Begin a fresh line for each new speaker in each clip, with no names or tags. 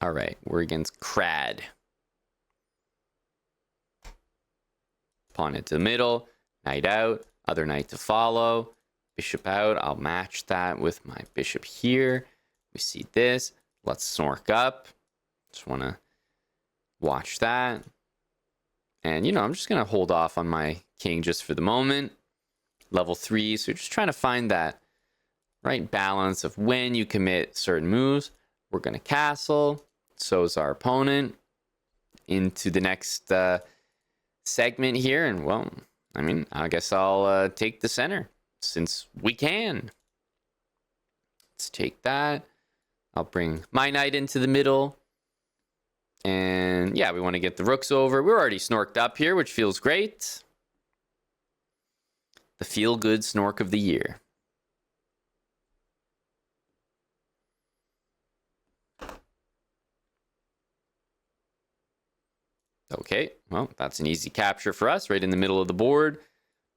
All right, we're against Crad. Pawn into the middle, knight out, other knight to follow, bishop out. I'll match that with my bishop here. We see this. Let's snork up. Just want to watch that. And, you know, I'm just going to hold off on my king just for the moment. Level 3, so just trying to find that right balance of when you commit certain moves. We're going to castle. So is our opponent. Into the next segment here. And, well, I mean, I guess I'll take the center since we can. Let's take that. I'll bring my knight into the middle. And yeah, we want to get the rooks over. We're already snorked up here, which feels great. The feel-good snork of the year. Okay, well, that's an easy capture for us, right in the middle of the board.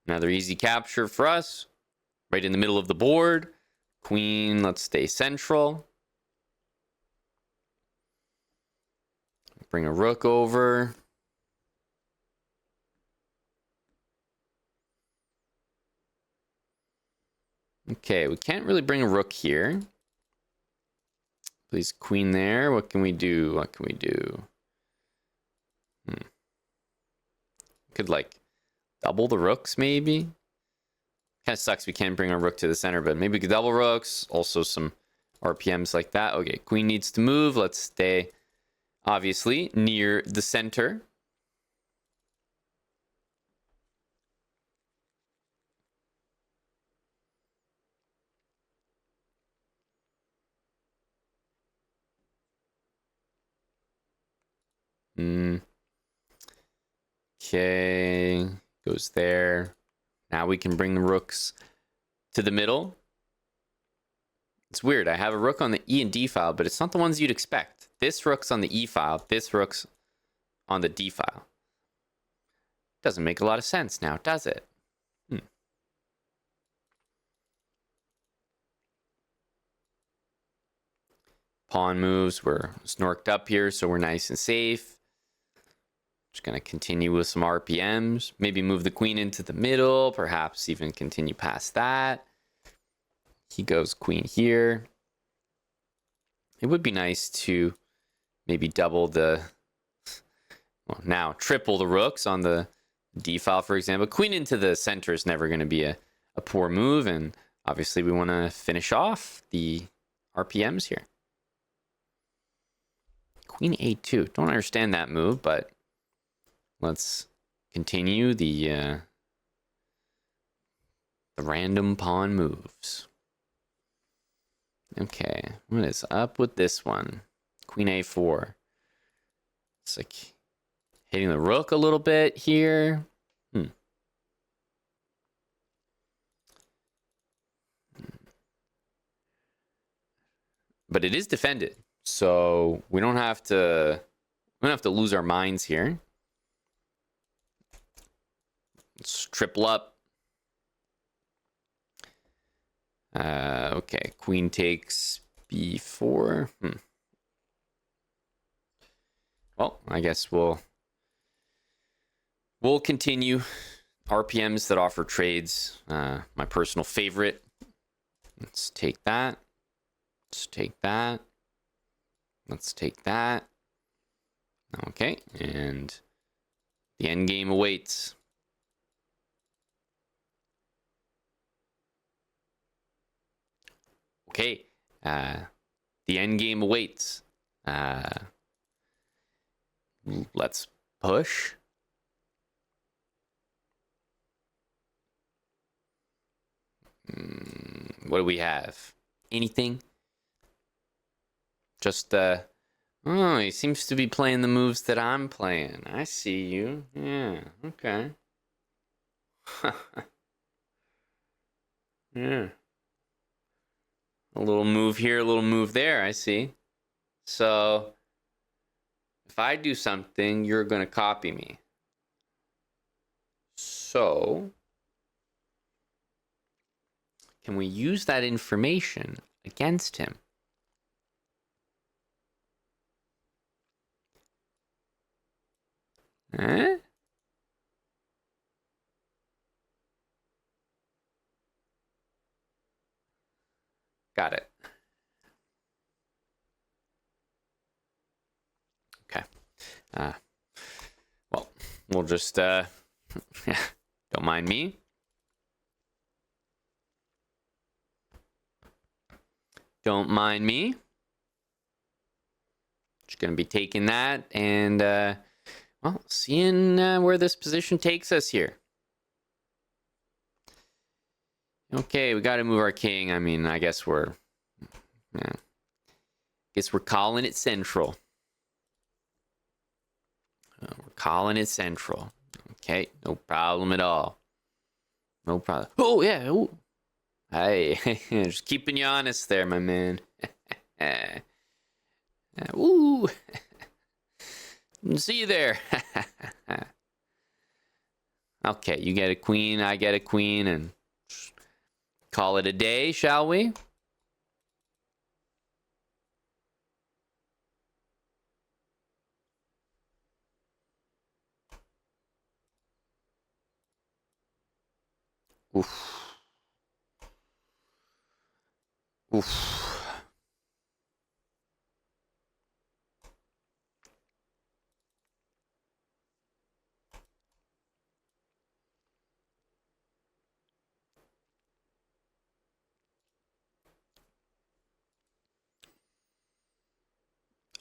Another easy capture for us, right in the middle of the board. Queen, let's stay central. Bring a rook over. Okay, we can't really bring a rook here. Please, queen there. What can we do? What can we do? Could, like, double the rooks, maybe? Kind of sucks we can't bring our rook to the center, but maybe we could double rooks. Also some RPMs like that. Okay, queen needs to move. Let's stay, obviously, near the center. Okay, goes there. Now we can bring the rooks to the middle. It's weird. I have a rook on the E and D file, but it's not the ones you'd expect. This rook's on the E file. This rook's on the D file. Doesn't make a lot of sense now, does it? Pawn moves. We're snorked up here, so we're nice and safe. Just going to continue with some RPMs. Maybe move the queen into the middle. Perhaps even continue past that. He goes queen here. It would be nice to maybe double the... Well, now triple the rooks on the D file, for example. Queen into the center is never going to be a poor move. And obviously we want to finish off the RPMs here. Queen A2. Don't understand that move, but... Let's continue the random pawn moves. Okay, what is up with this one? Queen A4. It's like hitting the rook a little bit here. But it is defended, so we don't have to lose our minds here. Let's triple up. Okay, queen takes b4. Well, I guess we'll continue. RPMs that offer trades, my personal favorite. Let's take that. Let's take that. Let's take that. Okay, and the end game awaits. Okay, the end game awaits. Let's push. What do we have? Anything? Just, oh, he seems to be playing the moves that I'm playing. I see you. Yeah, okay. Yeah. A little move here, a little move there, I see. So, if I do something, you're going to copy me. So, can we use that information against him? Huh? Got it. Okay. Well, we'll just don't mind me. Don't mind me. Just gonna be taking that and well, seeing where this position takes us here. Okay, we got to move our king. I mean, I guess we're calling it central. We're calling it central. Okay, no problem at all. No problem. Oh yeah. Ooh. Hey, just keeping you honest there, my man. Ooh. See you there. Okay, you get a queen, I get a queen, and call it a day, shall we? Oof. Oof.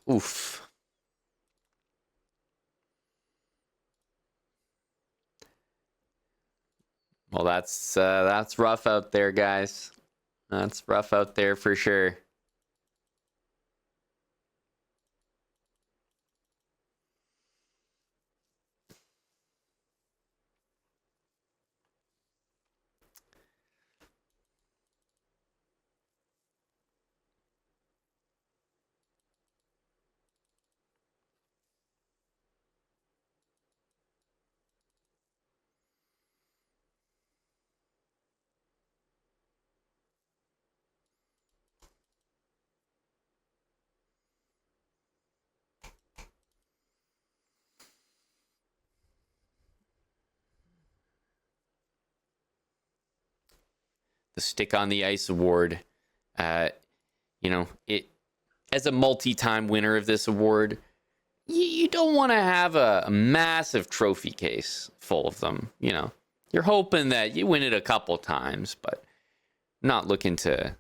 Oof. Well, that's rough out there, guys. That's rough out there for sure. The Stick on the Ice award. You know, it as a multi-time winner of this award, you don't want to have a massive trophy case full of them. You know, you're hoping that you win it a couple times, but not looking to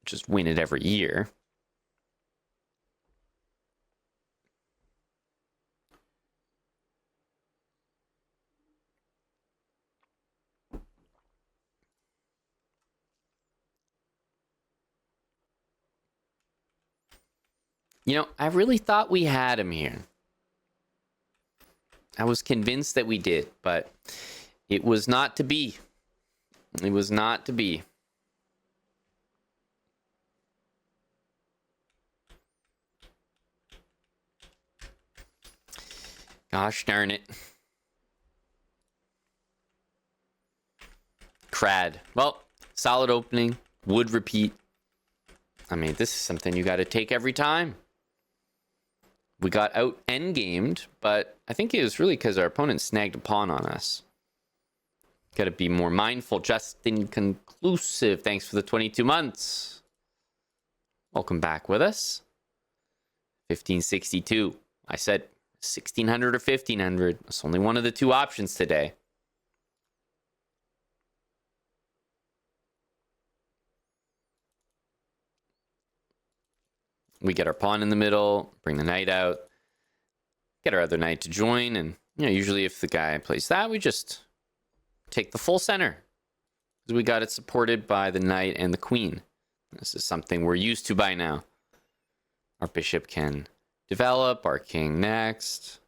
just win it every year. You know, I really thought we had him here. I was convinced that we did, but it was not to be. It was not to be. Gosh darn it. Crad. Well, solid opening. Would repeat. I mean, this is something you got to take every time. We got out endgamed, but I think it was really because our opponent snagged a pawn on us. Got to be more mindful. Just inconclusive. Thanks for the 22 months. Welcome back with us. 1562. I said 1600 or 1500. It's only one of the two options today. We get our pawn in the middle, bring the knight out, get our other knight to join, and you know, usually if the guy plays that, we just take the full center. Because we got it supported by the knight and the queen. This is something we're used to by now. Our bishop can develop, our king next.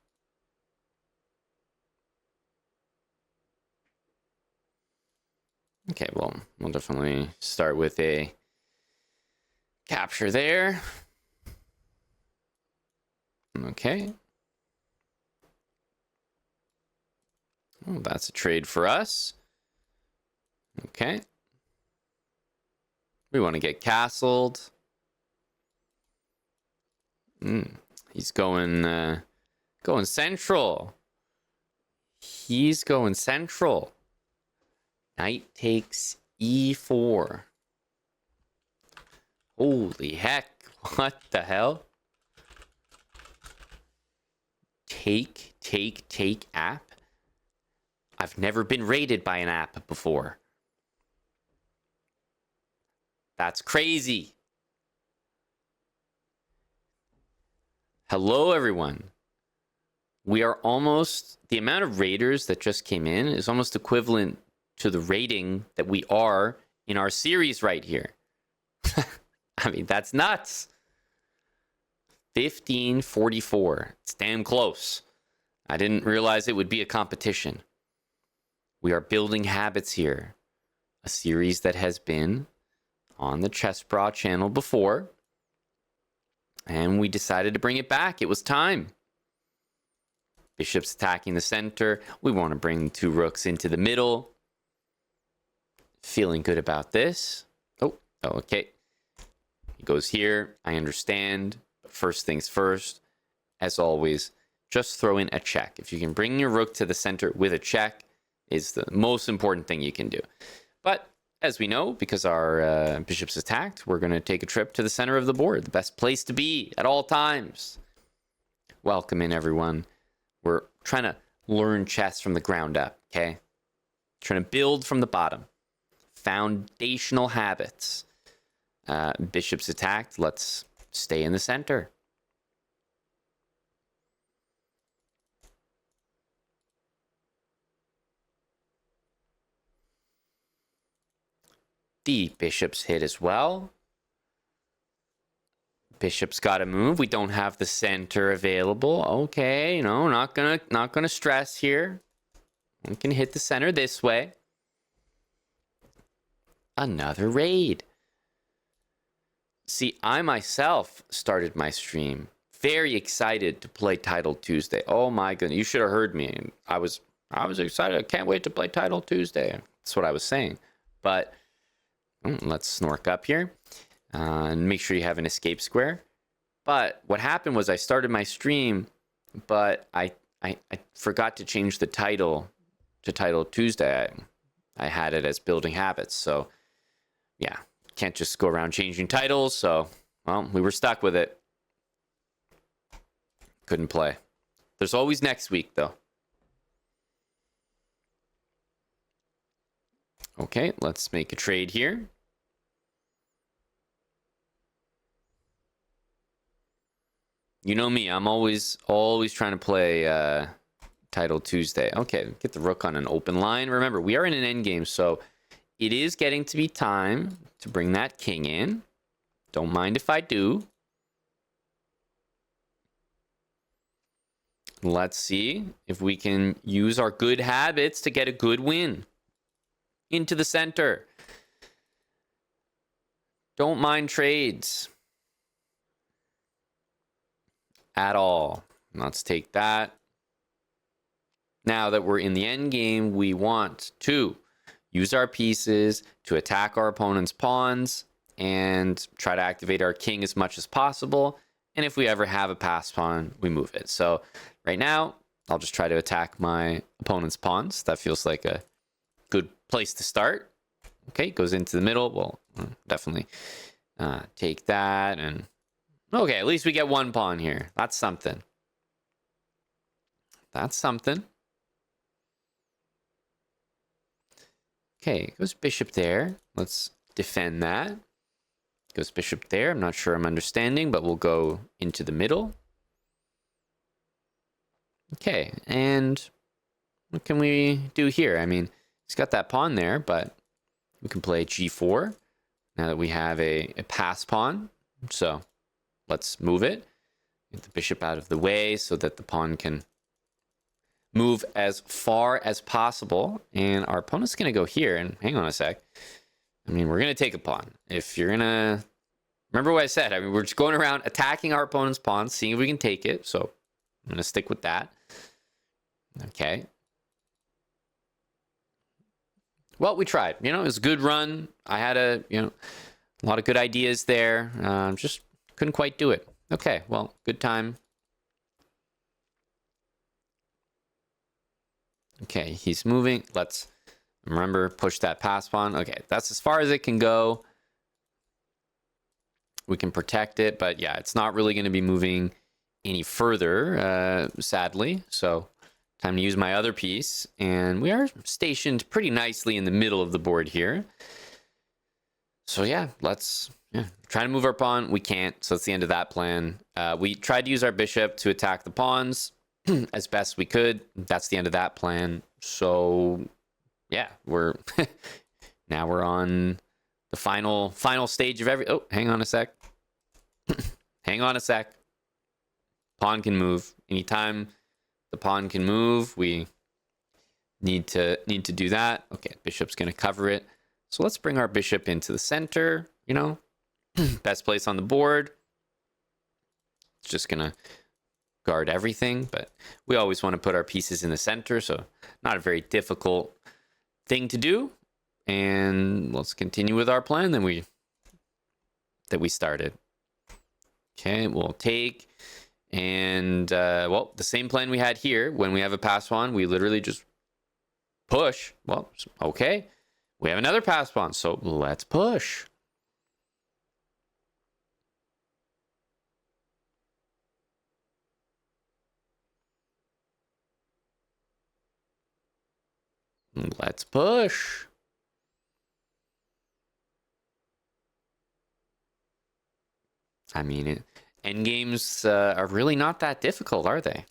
Okay, well, we'll definitely start with a capture there. Okay. Oh, that's a trade for us. Okay. We want to get castled. He's going Going central. He's going central. Knight takes e4. Holy heck. What the hell? Take app? I've never been raided by an app before. That's crazy. Hello, everyone. We are almost... The amount of raiders that just came in is almost equivalent to the rating that we are in our series right here. I mean, that's nuts. 1544. It's damn close. I didn't realize it would be a competition. We are building habits here. A series that has been on the chessbrah channel before. And we decided to bring it back. It was time. Bishop's attacking the center. We want to bring 2 rooks into the middle. Feeling good about this. Oh, okay. He goes here. I understand. First things first, as always, just throw in a check. If you can bring your rook to the center with a check, is the most important thing you can do. But as we know, because our bishop's attacked, we're going to take a trip to the center of the board, the best place to be at all times. Welcome in, everyone. We're trying to learn chess from the ground up, okay? Trying to build from the bottom. Foundational habits. Bishop's attacked. Let's stay in the center. The bishop's hit as well. Bishop's got to move. We don't have the center available. Okay, not gonna stress here. We can hit the center this way. Another raid. See, I myself started my stream very excited to play Title Tuesday. Oh my goodness, you should have heard me. I was excited. I can't wait to play Title Tuesday. That's what I was saying. But let's snork up here and make sure you have an escape square. But what happened was I started my stream, but I forgot to change the title to Title Tuesday. I had it as Building Habits. So yeah, can't just go around changing titles. So, well, we were stuck with it. Couldn't play. There's always next week, though. Okay, let's make a trade here. You know me, I'm always trying to play Title Tuesday. Okay, get the rook on an open line. Remember, we are in an endgame, so it is getting to be time to bring that king in. Don't mind if I do. Let's see if we can use our good habits to get a good win. Into the center. Don't mind trades. At all. Let's take that. Now that we're in the end game, we want to use our pieces to attack our opponent's pawns and try to activate our king as much as possible. And if we ever have a pass pawn, we move it. So right now, I'll just try to attack my opponent's pawns. That feels like a good place to start. Okay, goes into the middle. Well, definitely take that. And okay, at least we get one pawn here. That's something. That's something. Okay, goes bishop there. Let's defend that. Goes bishop there. I'm not sure I'm understanding, but we'll go into the middle. Okay, and what can we do here? I mean, he's got that pawn there, but we can play g4 now that we have a pass pawn. So let's move it. Get the bishop out of the way so that the pawn can move as far as possible. And our opponent's going to go here. And hang on a sec. I mean, we're going to take a pawn. If you're going to... Remember what I said. I mean, we're just going around attacking our opponent's pawn, seeing if we can take it. So I'm going to stick with that. Okay. Well, we tried. You know, it was a good run. I had a lot of good ideas there. Just couldn't quite do it. Okay, well, good time. Okay, he's moving. Let's remember, push that pass pawn. Okay, that's as far as it can go. We can protect it, but yeah, it's not really going to be moving any further, sadly. So time to use my other piece. And we are stationed pretty nicely in the middle of the board here. So yeah, let's try to move our pawn. We can't, so that's the end of that plan. We tried to use our bishop to attack the pawns as best we could. That's the end of that plan. So yeah, we're now we're on the final stage of every. Oh, hang on a sec. Hang on a sec. Pawn can move anytime. The pawn can move. We need to do that. Okay, bishop's gonna cover it. So let's bring our bishop into the center. You know, best place on the board. It's just gonna guard everything, but we always want to put our pieces in the center. So not a very difficult thing to do. And let's continue with our plan that we started. Okay, we'll take, and well, the same plan we had here. When we have a pass pawn, we literally just push. Well, okay, we have another pass pawn, so let's push. Let's push. I mean, endgames are really not that difficult, are they?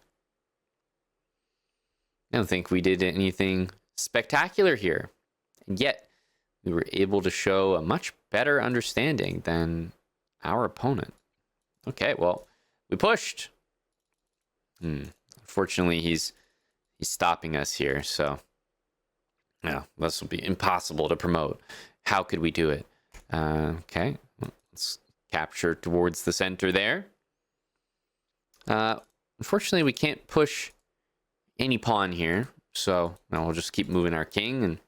I don't think we did anything spectacular here. And yet, we were able to show a much better understanding than our opponent. Okay, well, we pushed. Unfortunately, he's stopping us here, so yeah, this will be impossible to promote. How could we do it? Okay, let's capture towards the center there. Unfortunately, we can't push any pawn here, so we'll just keep moving our king and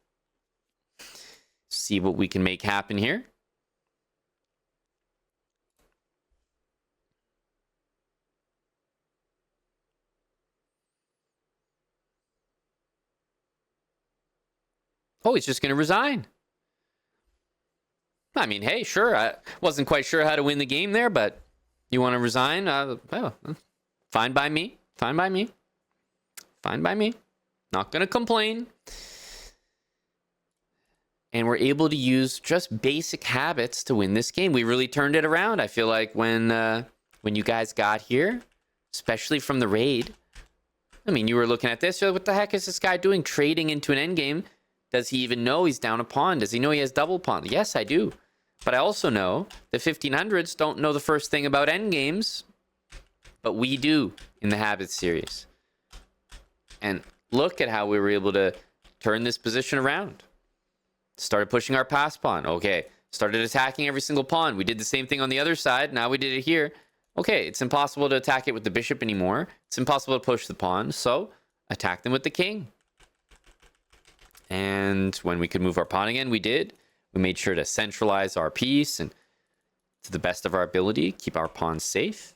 see what we can make happen here. Oh, he's just going to resign. I mean, hey, sure. I wasn't quite sure how to win the game there, but you want to resign? Well, fine by me. Fine by me. Fine by me. Not going to complain. And we're able to use just basic habits to win this game. We really turned it around. I feel like when you guys got here, especially from the raid, I mean, you were looking at this. You're like, what the heck is this guy doing? Trading into an endgame. Does he even know he's down a pawn? Does he know he has double pawn? Yes, I do. But I also know the 1500s don't know the first thing about endgames, but we do in the Habits series. And look at how we were able to turn this position around. Started pushing our pass pawn. Okay. Started attacking every single pawn. We did the same thing on the other side. Now we did it here. Okay, it's impossible to attack it with the bishop anymore. It's impossible to push the pawn, so attack them with the king. And when we could move our pawn again, we did. We made sure to centralize our piece and to the best of our ability, keep our pawn safe.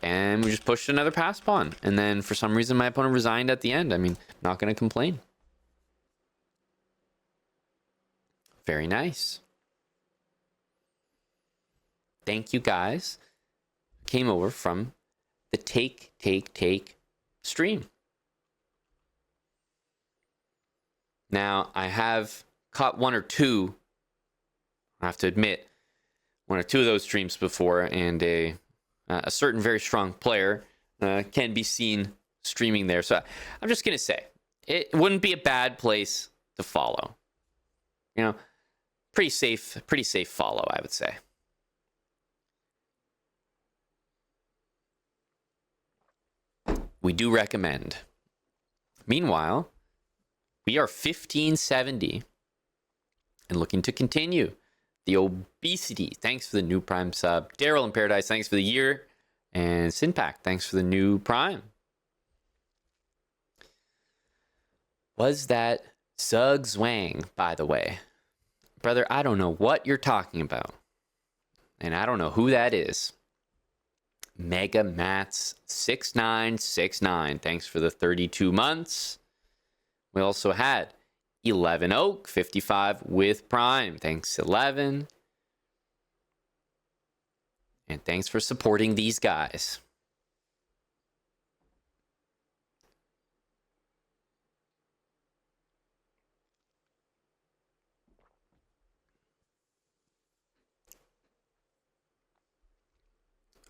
And we just pushed another pass pawn. And then for some reason, my opponent resigned at the end. I mean, not going to complain. Very nice. Thank you guys. Came over from the Take stream. Now, I have caught one or two, I have to admit, one or two of those streams before, and a certain very strong player can be seen streaming there. So I'm just going to say, it wouldn't be a bad place to follow. You know, pretty safe follow, I would say. We do recommend. Meanwhile, we are 1570 and looking to continue. The obesity, thanks for the new Prime sub. Daryl in Paradise, thanks for the year. And Sinpack, thanks for the new Prime. Was that Zug Zwang, by the way? Brother, I don't know what you're talking about. And I don't know who that is. Mega Mats 6969. Thanks for the 32 months. We also had 11 Oak 55 with Prime. Thanks 11. And thanks for supporting these guys.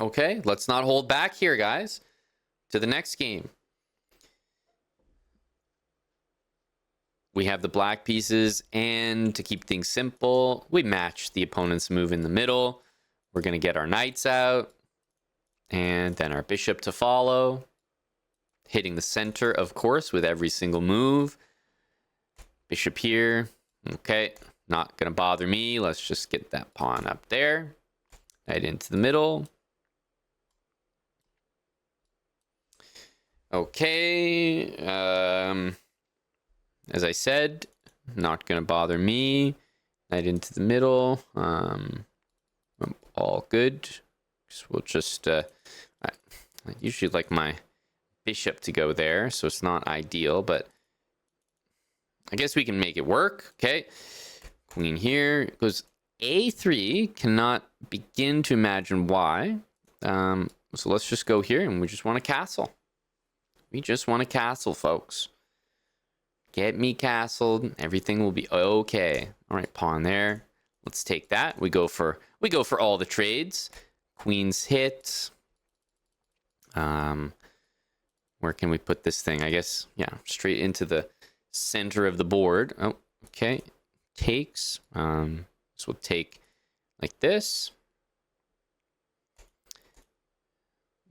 Okay, let's not hold back here, guys. To the next game. We have the black pieces, and to keep things simple, we match the opponent's move in the middle. We're going to get our knights out, and then our bishop to follow. Hitting the center, of course, with every single move. Bishop here. Okay, not going to bother me. Let's just get that pawn up there. Knight into the middle. Okay, as I said, not going to bother me. Knight into the middle. All good. So we'll just, I usually like my bishop to go there, so it's not ideal, but I guess we can make it work. Okay, queen here goes a3. Cannot begin to imagine why. So let's just go here, and we just want a castle. We just want a castle, folks. Get me castled. Everything will be okay. All right, pawn there. Let's take that. We go for all the trades. Queen's hit. Where can we put this thing? I guess, yeah, straight into the center of the board. Oh, okay. Takes. So we'll take like this.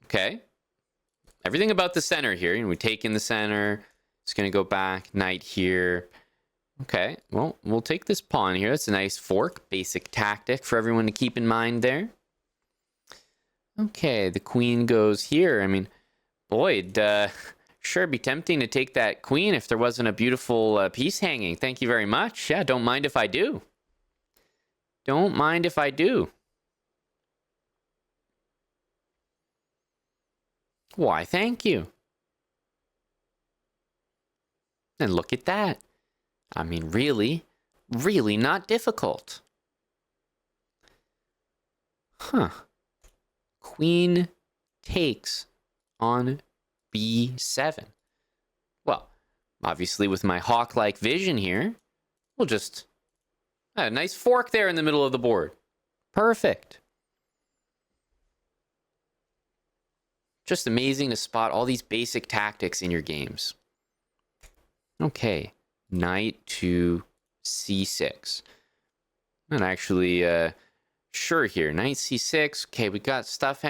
Okay. Everything about the center here. And we take in the center. It's going to go back. Knight here. Okay. Well, we'll take this pawn here. That's a nice fork. Basic tactic for everyone to keep in mind there. Okay. The queen goes here. I mean, boy, it'd sure be tempting to take that queen if there wasn't a beautiful piece hanging. Thank you very much. Yeah, don't mind if I do. Don't mind if I do. Why, thank you. And look at that. I mean, really, really not difficult. Huh. Queen takes on b7. Well, obviously with my hawk-like vision here, we'll just... a nice fork there in the middle of the board. Perfect. Just amazing to spot all these basic tactics in your games. Okay, knight to c6. Not actually sure here. Knight c6. Okay, we got stuff.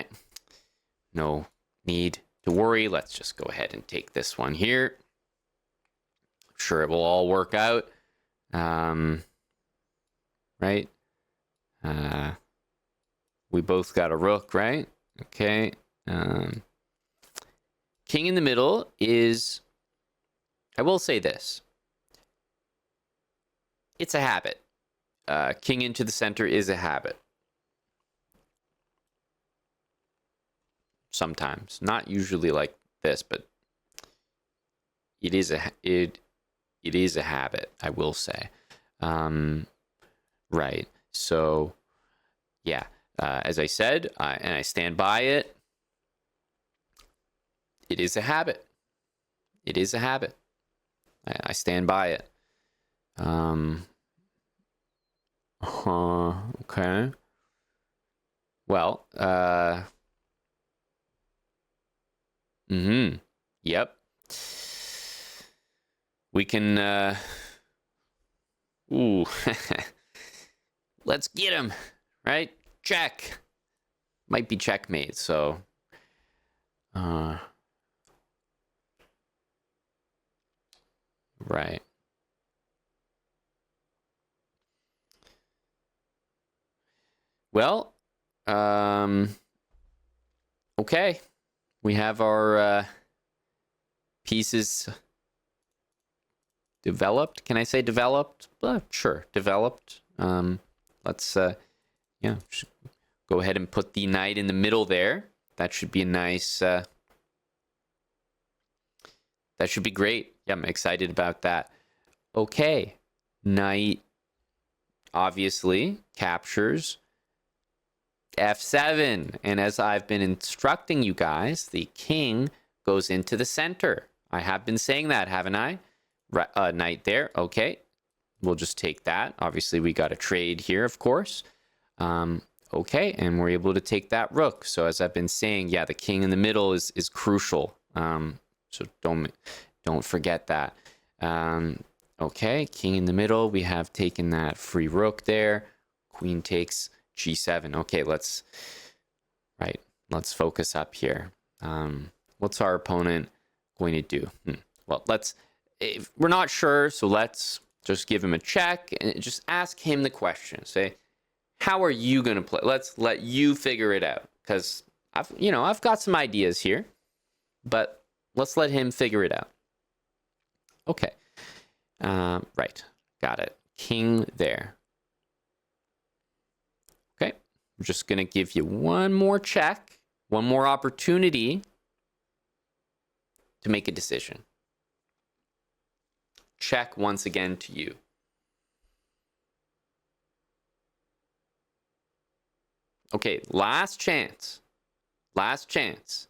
No need to worry. Let's just go ahead and take this one here. I'm sure it will all work out. Right? We both got a rook, right? Okay. King in the middle is... I will say this. It's a habit. King into the center is a habit. Sometimes. Not usually like this, but it is a habit, I will say. Right. So, yeah. As I said, and I stand by it, it is a habit. It is a habit. I stand by it. Okay. Well, yep. We can, ooh. Let's get him, right? Check. Might be checkmate, so. Right. Well, okay. We have our pieces developed. Can I say developed? Sure, developed. Let's yeah, go ahead and put the knight in the middle there. that should be a nice... that should be great. Yeah, I'm excited about that. Okay. Knight obviously captures f7. And as I've been instructing you guys, the king goes into the center. I have been saying that, haven't I? Knight there. Okay. We'll just take that. Obviously, we got a trade here, of course. Okay, and we're able to take that rook. So as I've been saying, yeah, the king in the middle is crucial. So don't forget that. Okay, king in the middle. We have taken that free rook there. Queen takes g7. Okay, let's focus up here. What's our opponent going to do? Well, we're not sure, so let's just give him a check and just ask him the question. Say, how are you going to play? Let's let you figure it out, because I've got some ideas here, but let's let him figure it out. Okay. Right. Got it. King there. Okay. I'm just going to give you one more check, one more opportunity to make a decision. Check once again to you. Okay, last chance. Last chance.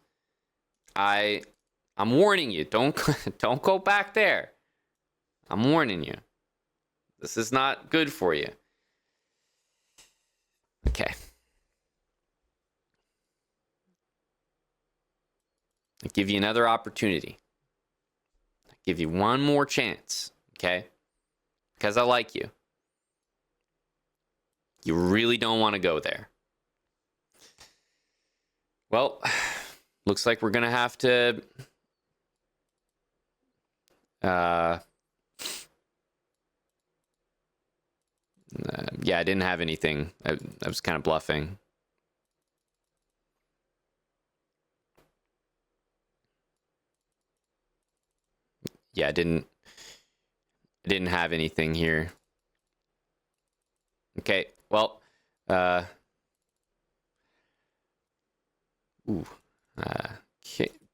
I'm warning you. Don't go back there. I'm warning you. This is not good for you. Okay. I'll give you another opportunity. I'll give you one more chance, okay? Because I like you. You really don't want to go there. Well, looks like we're going to have to... yeah, I didn't have anything. I was kind of bluffing. Yeah, I didn't have anything here. Okay, well,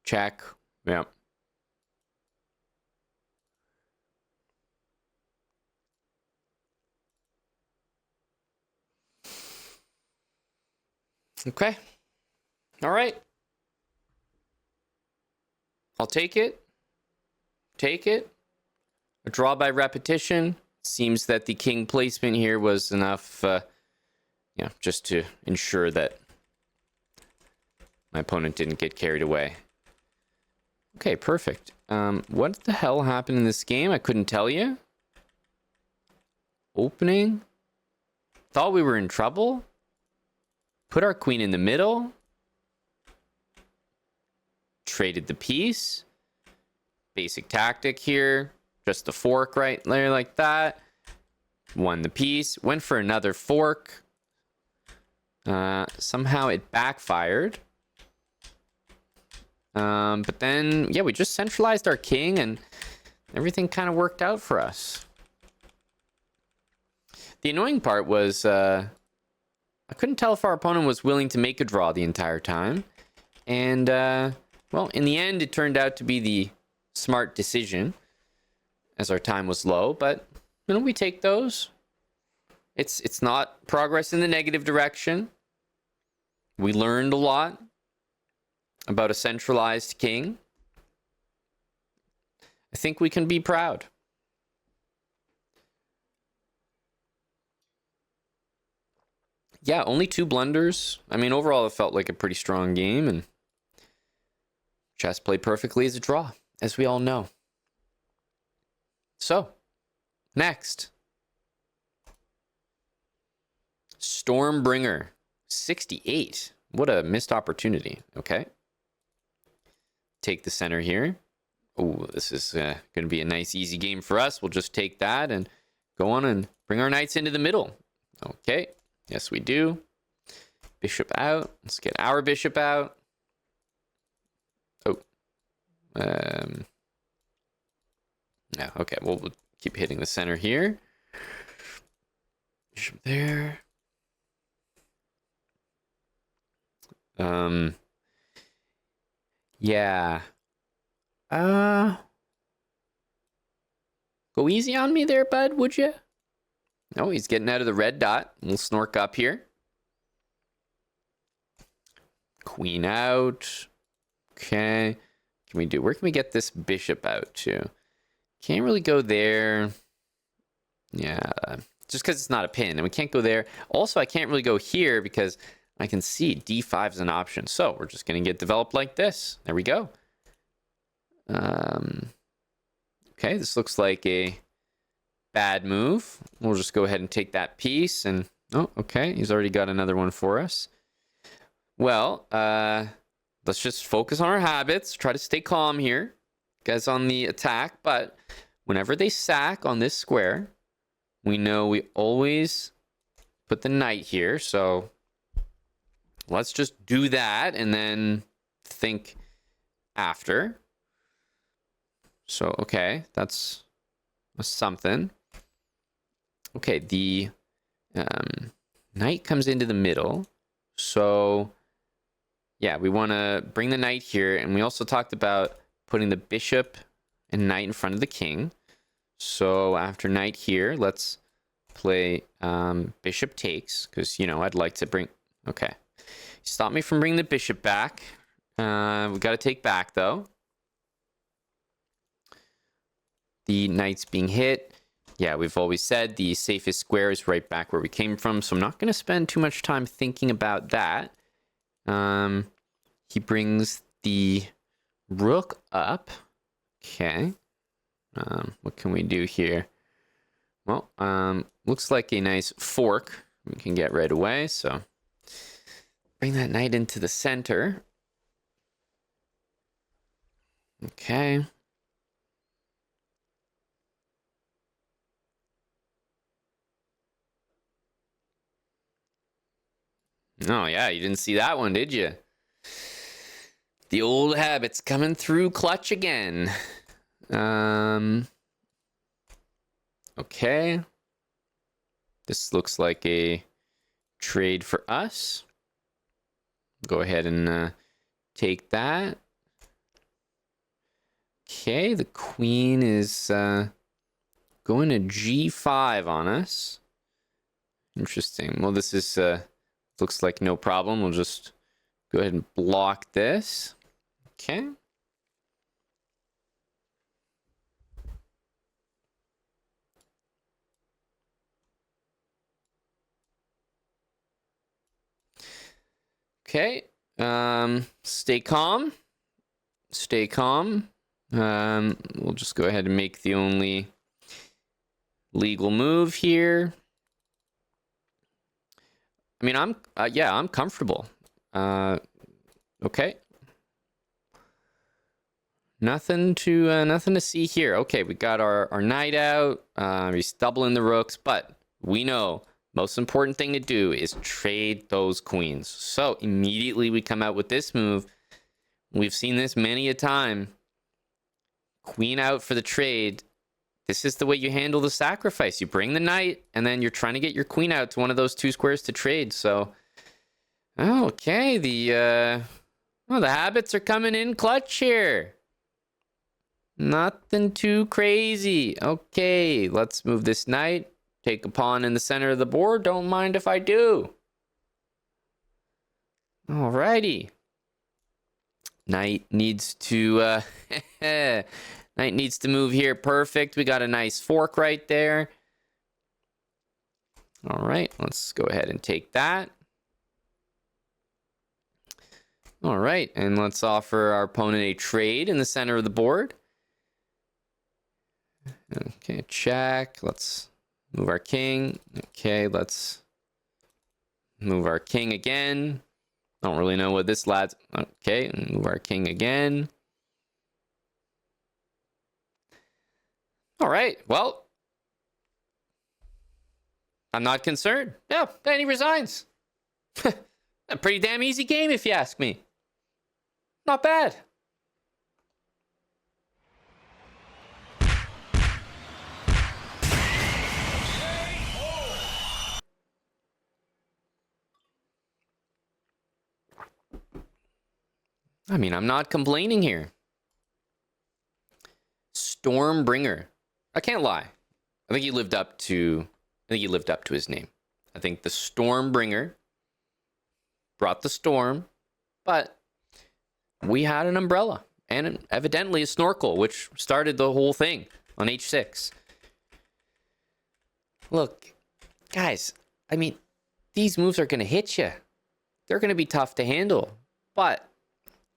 check. Yeah. Okay. All right. I'll take it. Take it. A draw by repetition. Seems that the king placement here was enough, just to ensure that my opponent didn't get carried away. Okay, perfect. What the hell happened in this game? I couldn't tell you. Opening. Thought we were in trouble. Put our queen in the middle. Traded the piece. Basic tactic here. Just the fork right there like that. Won the piece. Went for another fork. Somehow it backfired. But then, yeah, we just centralized our king and everything kind of worked out for us. The annoying part was I couldn't tell if our opponent was willing to make a draw the entire time. And, well, in the end, it turned out to be the smart decision as our time was low. But, we take those. It's not progress in the negative direction. We learned a lot about a centralized king. I think we can be proud. Yeah, only 2 blunders. I mean, overall, it felt like a pretty strong game, and chess played perfectly as a draw, as we all know. So, next. Stormbringer, 68. What a missed opportunity. Okay. Take the center here. Oh, this is going to be a nice, easy game for us. We'll just take that and go on and bring our knights into the middle. Okay. Yes, we do. Bishop out. Let's get our bishop out. Oh. Yeah, okay. We'll keep hitting the center here. Bishop there. Yeah. Go easy on me there, bud, would you? No, he's getting out of the red dot. We'll snork up here. Queen out. Okay. Where can we get this bishop out to? Can't really go there. Yeah, just because it's not a pin, and we can't go there. Also, I can't really go here because I can see d5 is an option. So we're just going to get developed like this. There we go. Okay, this looks like a bad move. We'll just go ahead and take that piece. And oh, okay, he's already got another one for us. Well, let's just focus on our habits. Try to stay calm here. Guys on the attack, but whenever they sack on this square, we know we always put the knight here. So let's just do that and then think after. So, okay, that's something. Okay, the knight comes into the middle. So, yeah, we want to bring the knight here. And we also talked about putting the bishop and knight in front of the king. So after knight here, let's play bishop takes. Because, you know, I'd like to bring... Okay. Stop me from bringing the bishop back. We got to take back, though. The knight's being hit. Yeah, we've always said the safest square is right back where we came from. So I'm not going to spend too much time thinking about that. He brings the rook up. Okay. What can we do here? Well, looks like a nice fork we can get right away. So bring that knight into the center. Okay. Oh, yeah, you didn't see that one, did you? The old habits coming through clutch again. Okay. This looks like a trade for us. Go ahead and take that. Okay, the queen is going to g5 on us. Interesting. Well, this is looks like no problem. We'll just go ahead and block this. Okay. Okay. Stay calm. Stay calm. We'll just go ahead and make the only legal move here. I mean, I'm comfortable. Okay. Nothing to see here. Okay, we got our knight out. He's doubling the rooks, but we know most important thing to do is trade those queens. So immediately we come out with this move. We've seen this many a time. Queen out for the trade. This is the way you handle the sacrifice. You bring the knight, and then you're trying to get your queen out to one of those two squares to trade. So, okay, the habits are coming in clutch here. Nothing too crazy. Okay, let's move this knight. Take a pawn in the center of the board. Don't mind if I do. Alrighty. Knight needs to knight needs to move here. Perfect. We got a nice fork right there. All right, let's go ahead and take that. All right, and let's offer our opponent a trade in the center of the board. Okay, check. Let's move our king. Okay, let's move our king again. Don't really know what this lad's... Okay, move our king again. All right, well, I'm not concerned. Yeah, then he resigns. A pretty damn easy game, if you ask me. Not bad. I mean, I'm not complaining here. Stormbringer. I can't lie. I think he lived up to his name. I think the Stormbringer brought the storm, but we had an umbrella and evidently a snorkel, which started the whole thing on h6. Look, guys, I mean, these moves are going to hit you. They're going to be tough to handle, but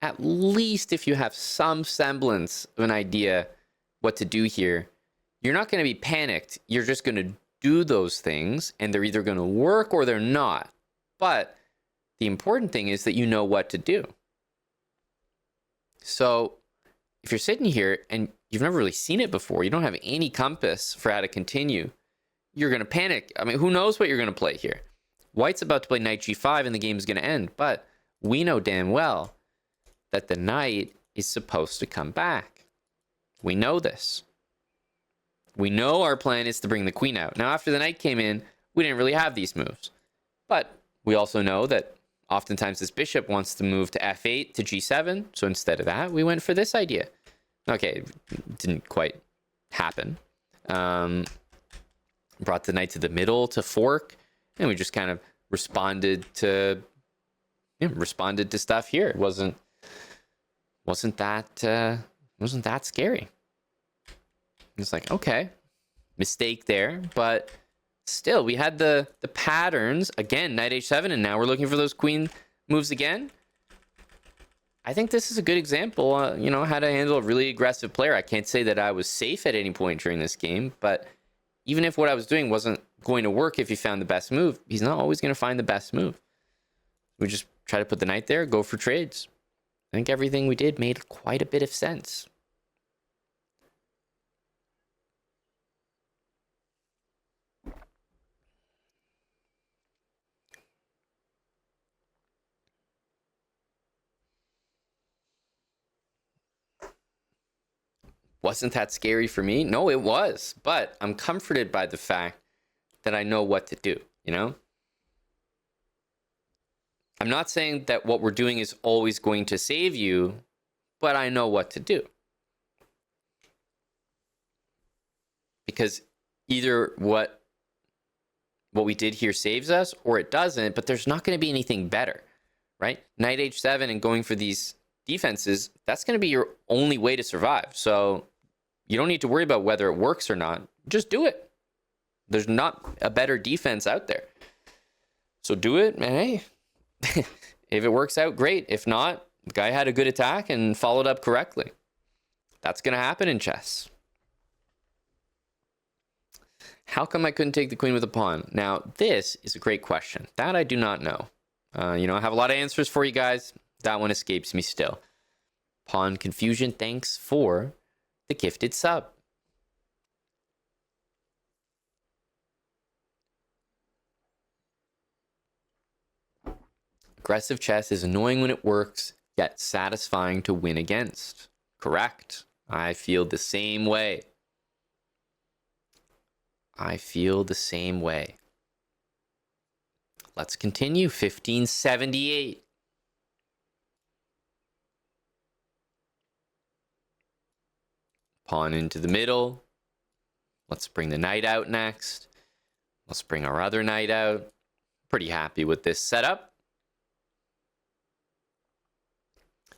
at least if you have some semblance of an idea what to do here, you're not going to be panicked. You're just going to do those things, and they're either going to work or they're not. But the important thing is that you know what to do. So if you're sitting here and you've never really seen it before, you don't have any compass for how to continue, you're going to panic. I mean, who knows what you're going to play here? White's about to play knight g5 and the game's going to end, but we know damn well that the knight is supposed to come back. We know this. We know our plan is to bring the queen out. Now, after the knight came in, we didn't really have these moves. But we also know that oftentimes this bishop wants to move to f8 to g7. So instead of that, we went for this idea. Okay, it didn't quite happen. Brought the knight to the middle to fork. And we just kind of responded to stuff here. It wasn't that scary. It's like, okay, mistake there, but still we had the patterns again, knight h7, and now we're looking for those queen moves again. I think this is a good example, how to handle a really aggressive player. I can't say that I was safe at any point during this game, but even if what I was doing wasn't going to work, if he found the best move, he's not always going to find the best move. We just try to put the knight there, go for trades. I think everything we did made quite a bit of sense. Wasn't that scary for me? No, it was. But I'm comforted by the fact that I know what to do, I'm not saying that what we're doing is always going to save you, but I know what to do. Because either what we did here saves us or it doesn't, but there's not going to be anything better, right? Knight h7 and going for these defenses, that's going to be your only way to survive. So you don't need to worry about whether it works or not. Just do it. There's not a better defense out there. So do it, and hey, if it works out, great. If not, the guy had a good attack and followed up correctly. That's going to happen in chess. How come I couldn't take the queen with a pawn? Now, this is a great question. That I do not know. I have a lot of answers for you guys. That one escapes me still. Pawn confusion, thanks for the gifted sub. Aggressive chess is annoying when it works, yet satisfying to win against. Correct. I feel the same way. Let's continue. 1578. Pawn into the middle. Let's bring the knight out next. Let's bring our other knight out. Pretty happy with this setup.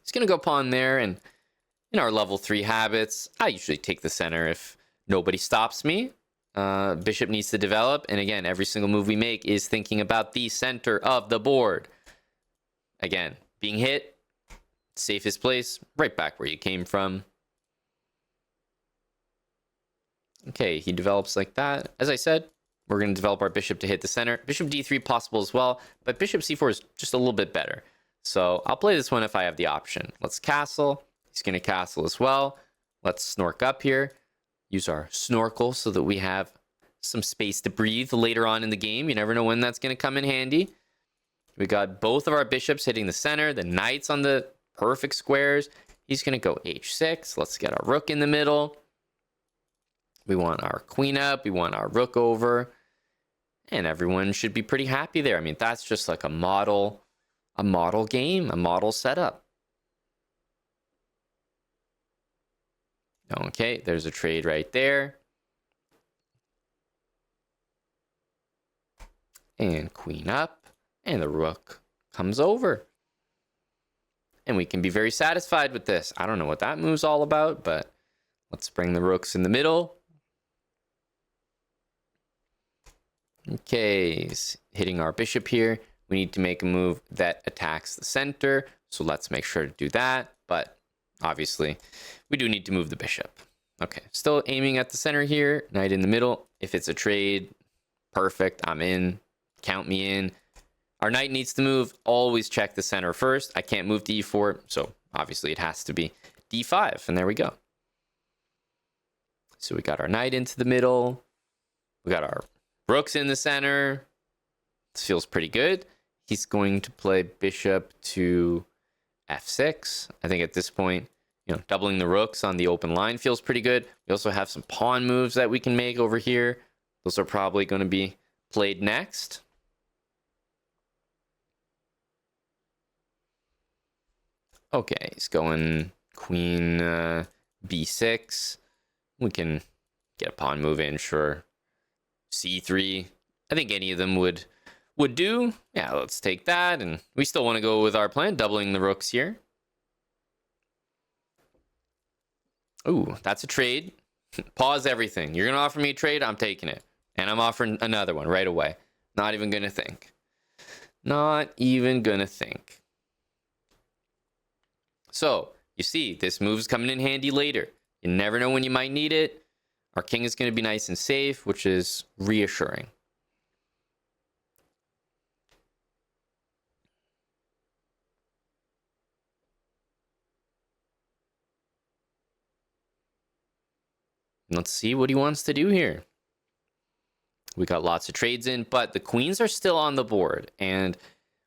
He's going to go pawn there, and in our level 3 habits, I usually take the center if nobody stops me. Bishop needs to develop, and again, every single move we make is thinking about the center of the board. Again, being hit, safest place, right back where you came from. Okay, he develops like that. As I said, we're going to develop our bishop to hit the center. Bishop d3 possible as well, but bishop c4 is just a little bit better. So I'll play this one if I have the option. Let's castle. He's going to castle as well. Let's snork up here. Use our snorkel so that we have some space to breathe later on in the game. You never know when that's going to come in handy. We got both of our bishops hitting the center. The knight's on the perfect squares. He's going to go h6. Let's get our rook in the middle. We want our queen up. We want our rook over. And everyone should be pretty happy there. I mean, that's just like a model game, a model setup. Okay, there's a trade right there. And queen up, and the rook comes over. And we can be very satisfied with this. I don't know what that move's all about, but let's bring the rooks in the middle. Okay, hitting our bishop here. We need to make a move that attacks the center. So let's make sure to do that. But obviously, we do need to move the bishop. Okay, still aiming at the center here. Knight in the middle. If it's a trade, perfect. I'm in. Count me in. Our knight needs to move. Always check the center first. I can't move to e4, so obviously it has to be d5. And there we go. So we got our knight into the middle. We got our rooks in the center. This feels pretty good. He's going to play bishop to f6. I think at this point, doubling the rooks on the open line feels pretty good. We also have some pawn moves that we can make over here. Those are probably going to be played next. Okay, he's going queen b6. We can get a pawn move in, sure. c3. I think any of them would do. Yeah, let's take that. And we still want to go with our plan, doubling the rooks here. Ooh, that's a trade. Pause everything. You're going to offer me a trade? I'm taking it. And I'm offering another one right away. Not even going to think. Not even going to think. So, you see, this move's coming in handy later. You never know when you might need it. Our king is going to be nice and safe, which is reassuring. Let's see what he wants to do here. We got lots of trades in, but the queens are still on the board. And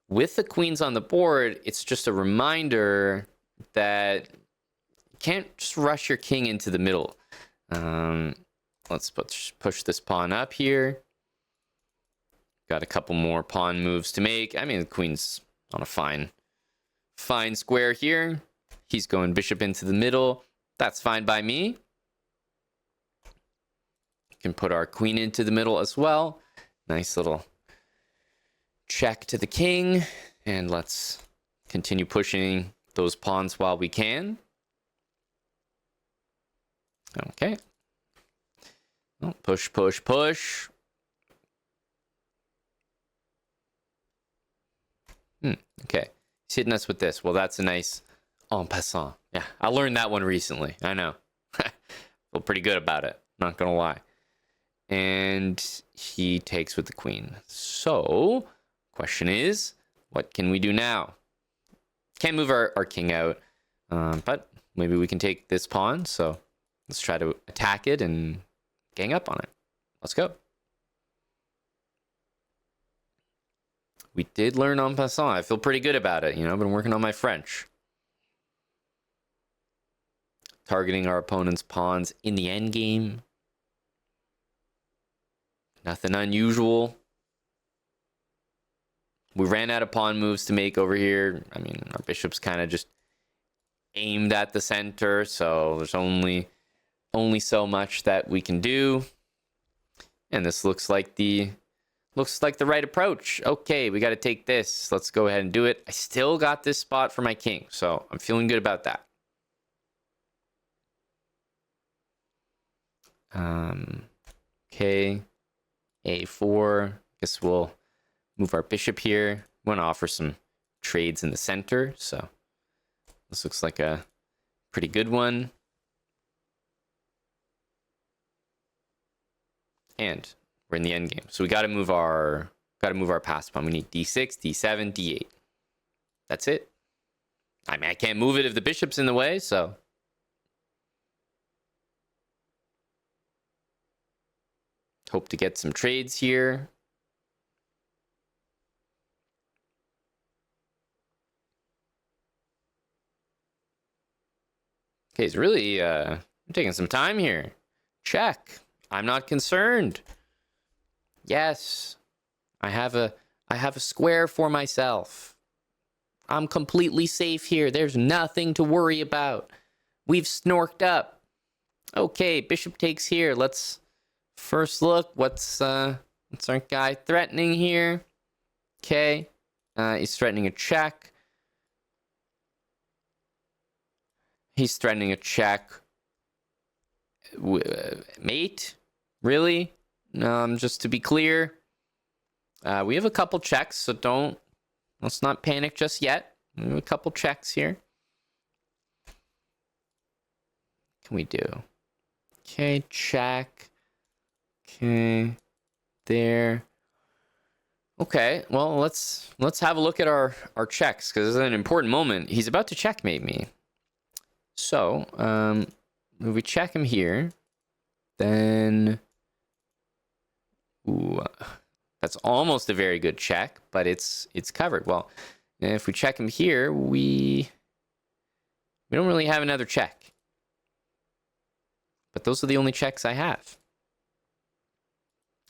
with the queens on the board, it's just a reminder that you can't just rush your king into the middle. Let's push this pawn up here. Got a couple more pawn moves to make. I mean, the queen's on a fine square here. He's going bishop into the middle. That's fine by me. Can put our queen into the middle as well. Nice little check to the king. And let's continue pushing those pawns while we can. Okay. Oh, push, push, push. Okay. He's hitting us with this. Well, that's a nice en passant. Yeah, I learned that one recently. I know. Feel pretty good about it. Not gonna lie. And he takes with the queen. So, question is, what can we do now? Can't move our king out, but maybe we can take this pawn. So let's try to attack it and gang up on it. Let's go. We did learn en passant. I feel pretty good about it. I've been working on my French. Targeting our opponent's pawns in the endgame. Nothing unusual. We ran out of pawn moves to make over here. I mean, our bishop's kind of just aimed at the center, so there's only so much that we can do. And this looks like the right approach. Okay, we got to take this. Let's go ahead and do it. I still got this spot for my king, so I'm feeling good about that. Okay, a4. Guess we'll move our bishop here. We want to offer some trades in the center, so this looks like a pretty good one. And we're in the end game, so we got to move our pass pawn. We need d6, d7, d8. That's it. I mean, I can't move it if the bishop's in the way, so. Hope to get some trades here. Okay, he's really taking some time here. Check. I'm not concerned. Yes. I have a square for myself. I'm completely safe here. There's nothing to worry about. We've snorked up. Okay, bishop takes here. Let's first look. What's our guy threatening here? Okay, he's threatening a check. He's threatening a check. Mate? Really? Just to be clear, we have a couple checks, so let's not panic just yet. We have a couple checks here. What can we do? Okay, check. Okay, there. Okay, well, let's have a look at our checks, because this is an important moment. He's about to checkmate me. So, if we check him here, then... Ooh, that's almost a very good check, but it's covered. Well, if we check him here, we don't really have another check. But those are the only checks I have.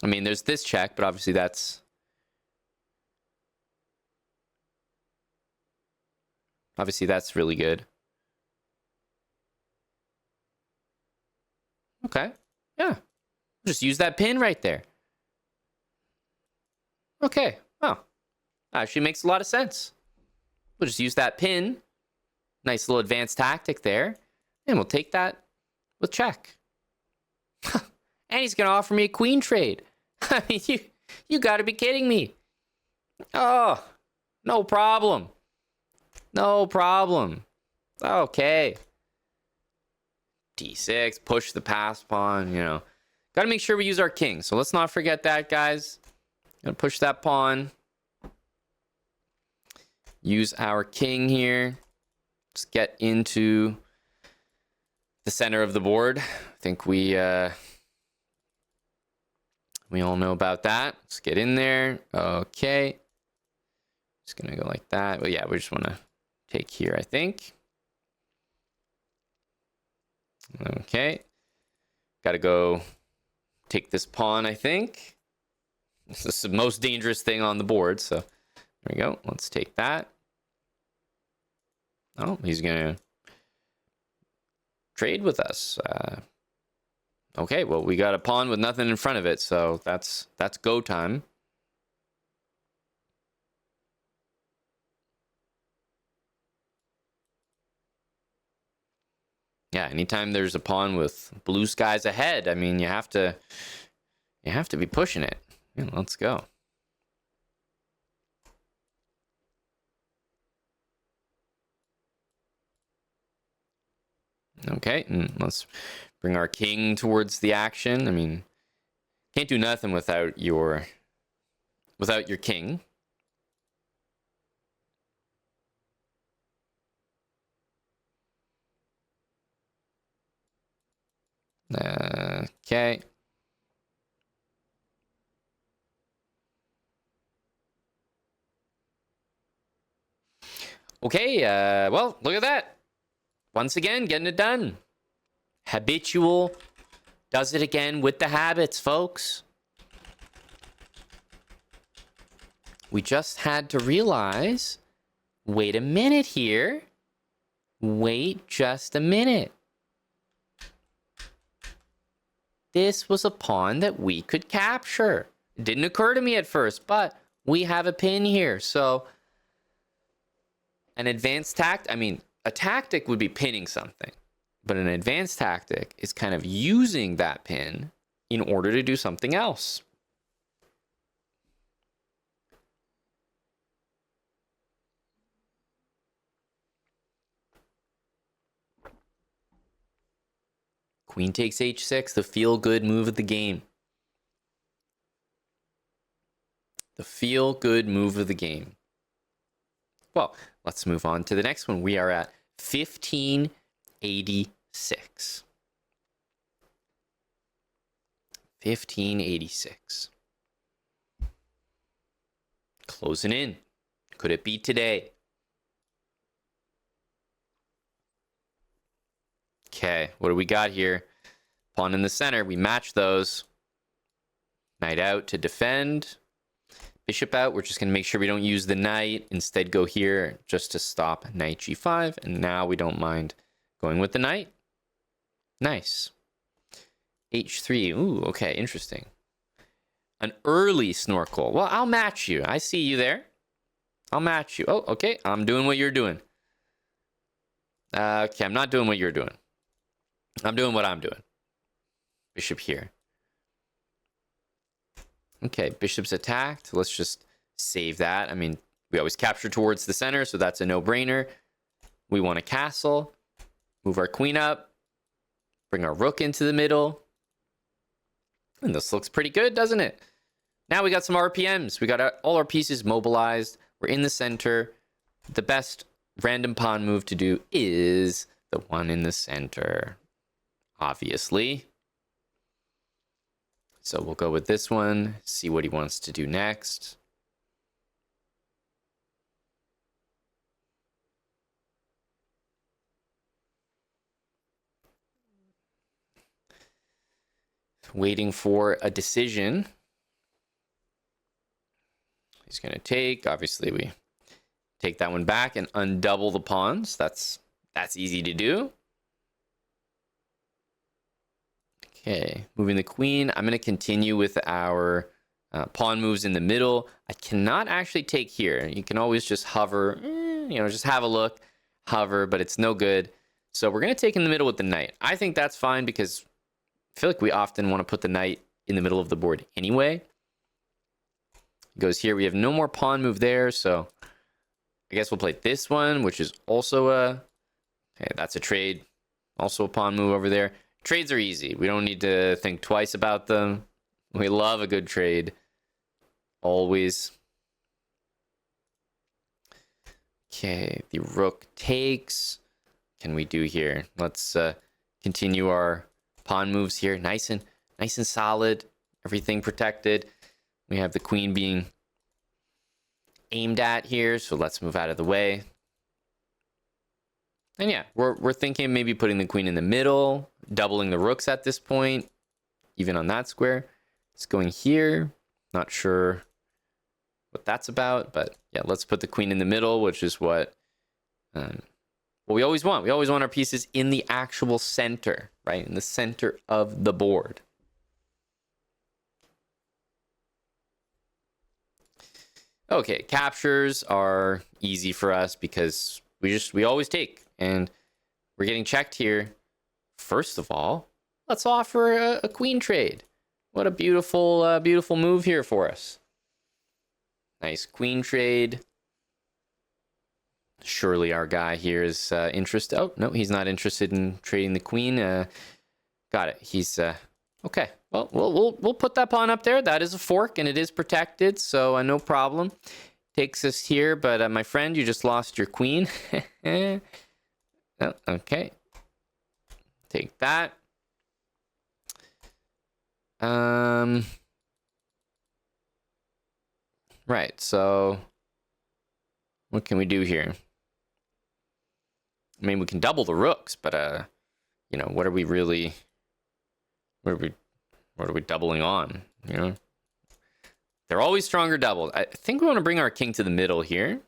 I mean, there's this check, but obviously that's... Obviously that's really good. Okay. Yeah. Just use that pin right there. Okay. Oh. Actually makes a lot of sense. We'll just use that pin. Nice little advanced tactic there. And we'll take that with check. And he's going to offer me a queen trade. I mean, you got to be kidding me. Oh, no problem. No problem. Okay. D6, push the pass pawn, you know. Got to make sure we use our king. So let's not forget that, guys. Gonna push that pawn. Use our king here. Just get into the center of the board. I think we all know about that. Let's get in there. Okay. Just gonna go like that. Well, yeah, we just want to take here, I think. Okay. Got to go take this pawn, I think. This is the most dangerous thing on the board, so there we go. Let's take that. Oh, he's going to trade with us. Okay, well, we got a pawn with nothing in front of it, so that's go time. Yeah, anytime there's a pawn with blue skies ahead, I mean, you have to be pushing it. Yeah, let's go. Okay, and let's bring our king towards the action. I mean, can't do nothing without your king. Okay. Okay, well, look at that. Once again, getting it done. Habitual does it again with the habits, folks. We just had to realize, wait a minute here. Wait just a minute. This was a pawn that we could capture. It didn't occur to me at first, but we have a pin here. So an advanced I mean, a tactic would be pinning something, but an advanced tactic is kind of using that pin in order to do something else. Queen takes h6, the feel-good move of the game. The feel-good move of the game. Well, let's move on to the next one. We are at 1586. 1586. Closing in. Could it be today? Okay, what do we got here? Pawn in the center. We match those. Knight out to defend. Bishop out. We're just going to make sure we don't use the knight. Instead, go here just to stop knight g5. And now we don't mind going with the knight. Nice. H3. Ooh, okay, interesting. An early snorkel. Well, I'll match you. I see you there. I'll match you. Oh, okay. I'm doing what you're doing. Okay, I'm not doing what you're doing. I'm doing what I'm doing. Bishop here. Okay, bishop's attacked. Let's just save that. I mean, we always capture towards the center, so that's a no-brainer. We want a castle. Move our queen up. Bring our rook into the middle. And this looks pretty good, doesn't it? Now we got some RPMs. We got all our pieces mobilized. We're in the center. The best random pawn move to do is the one in the center, obviously. So we'll go with this one, see what he wants to do next. Waiting for a decision. He's going to take, obviously we take that one back and undouble the pawns. That's easy to do. Okay, moving the queen. I'm going to continue with our pawn moves in the middle. I cannot actually take here. You can always just hover, just have a look, hover, but it's no good. So we're going to take in the middle with the knight. I think that's fine because I feel like we often want to put the knight in the middle of the board anyway. Goes here. We have no more pawn move there, so I guess we'll play this one, which is also okay, that's a trade. Also a pawn move over there. Trades are easy. We don't need to think twice about them. We love a good trade. Always. Okay, the rook takes. Can we do here? Let's continue our pawn moves here. Nice and solid. Everything protected. We have the queen being aimed at here, so let's move out of the way. And yeah, we're thinking maybe putting the queen in the middle, doubling the rooks at this point, even on that square. It's going here. Not sure what that's about, but yeah, let's put the queen in the middle, which is what we always want. We always want our pieces in the actual center, right? In the center of the board. Okay, captures are easy for us because we always take, and we're getting checked here. First of all, let's offer a queen trade. What a beautiful beautiful move here for us. Nice queen trade. Surely our guy here is interested. Oh no, he's not interested in trading the queen. Got it. He's okay. Well, we'll put that pawn up there. That is a fork, and it is protected, so no problem. Takes us here, but my friend, you just lost your queen. Oh, okay. Take that. Right. So, what can we do here? I mean, we can double the rooks, but what are we really? What are we doubling on? They're always stronger doubled. I think we want to bring our king to the middle here.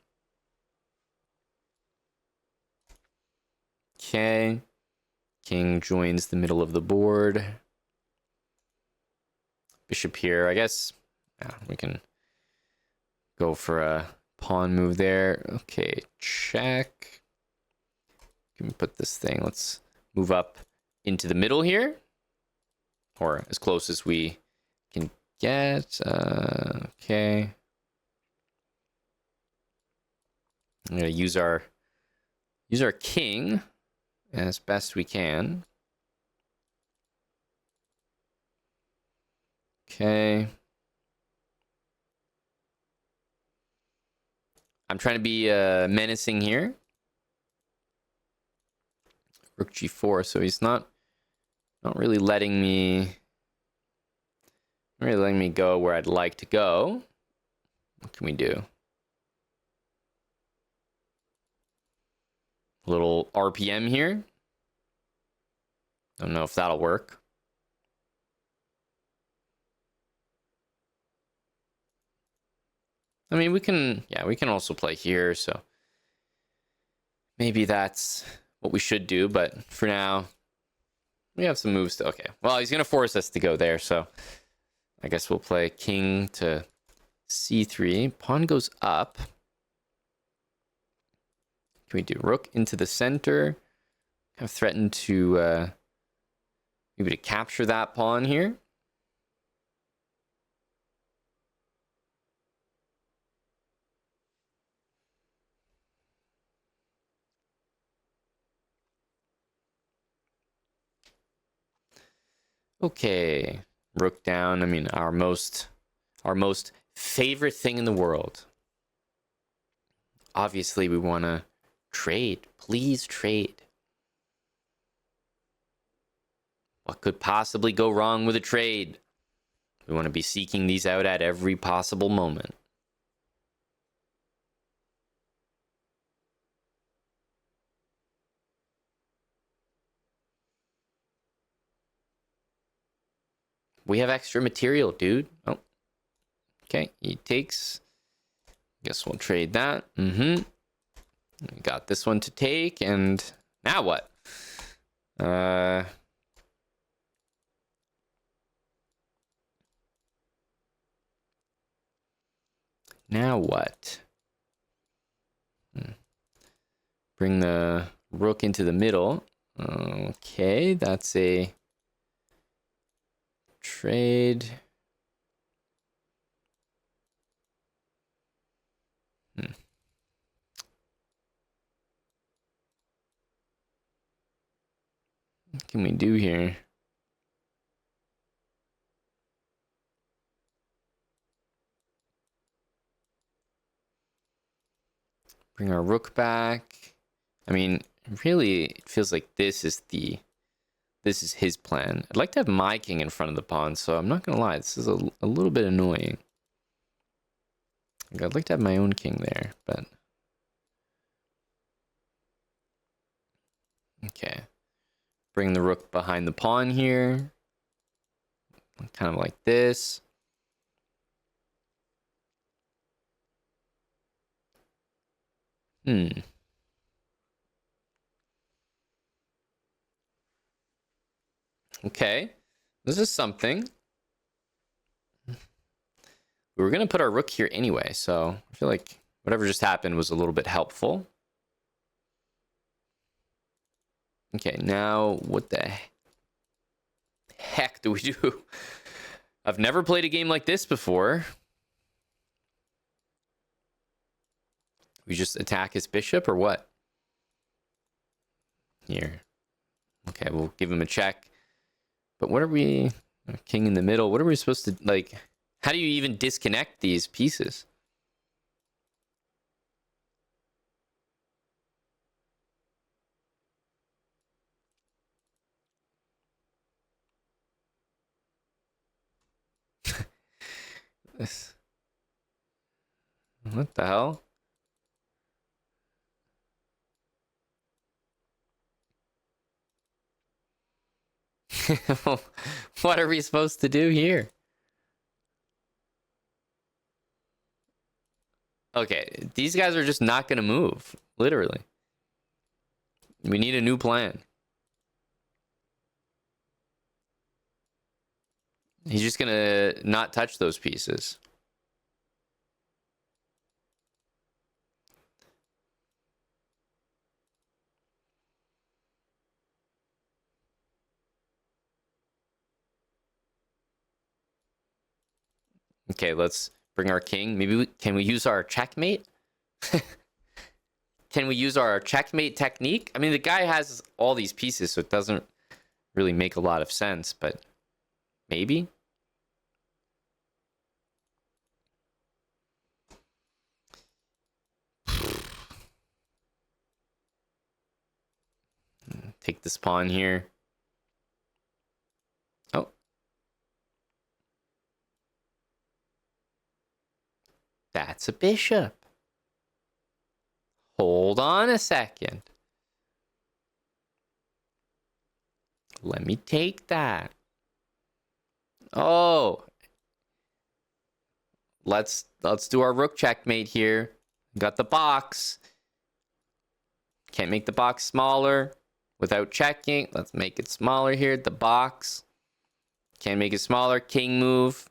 Okay. King joins the middle of the board. Bishop here. I guess we can go for a pawn move there. Okay, check. Can we put this thing? Let's move up into the middle here. Or as close as we can get. Okay. I'm gonna use our king as best we can. Okay. I'm trying to be menacing here. Rook g4, so he's not really letting me go where I'd like to go. What can we do? A little RPM here. Don't know if that'll work. I mean, we can also play here, so maybe that's what we should do, but for now, We have some moves to... Okay. Well, he's going to force us to go there, so... I guess we'll play king to c3. Pawn goes up. Can we do rook into the center? Have threatened to... maybe to capture that pawn here. Okay, rook down. I mean, our most favorite thing in the world. Obviously, we want to trade. Please trade. What could possibly go wrong with a trade? We want to be seeking these out at every possible moment. We have extra material, dude. Oh. Okay, he takes. Guess we'll trade that. We got this one to take, and now what? Now what? Bring the rook into the middle. Okay, that's a trade. What can we do here? Bring our rook back. I mean, really, it feels like this is his plan. I'd like to have my king in front of the pawn, so I'm not gonna lie, this is a little bit annoying. I'd like to have my own king there, but okay. Bring the rook behind the pawn here. Kind of like this. Okay. This is something. We were going to put our rook here anyway, so I feel like whatever just happened was a little bit helpful. Okay, now what the heck do we do? I've never played a game like this before. We just attack his bishop or what? Here. Okay, we'll give him a check. But what are we... King in the middle. What are we supposed to... Like, how do you even disconnect these pieces? What the hell? What are we supposed to do here? Okay, these guys are just not going to move. Literally. We need a new plan. He's just going to not touch those pieces. Okay, let's bring our king. Maybe can we use our checkmate? Can we use our checkmate technique? I mean, the guy has all these pieces, so it doesn't really make a lot of sense, but maybe? Take this pawn here. Oh. That's a bishop. Hold on a second. Let me take that. Oh. Let's do our rook checkmate here. Got the box. Can't make the box smaller. without checking. Let's make it smaller here. The box. Can't make it smaller. King move.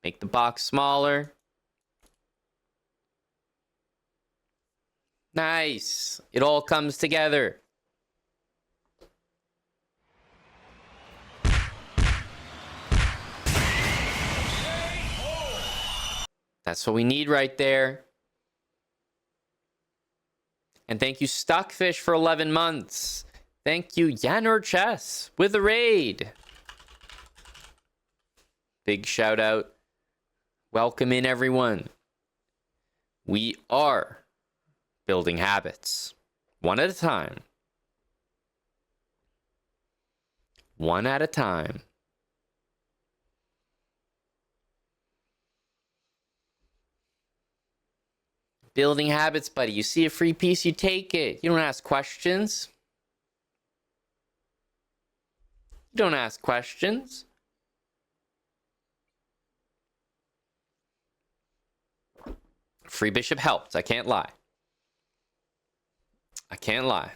Make the box smaller. Nice. It all comes together. That's what we need right there. And thank you, Stockfish, for 11 months. Thank you, Yanor Chess, with the raid. Big shout out. Welcome in, everyone. We are building habits. One at a time. One at a time. Building habits, buddy. You see a free piece, you take it. You don't ask questions. You don't ask questions. Free bishop helped. I can't lie. I can't lie.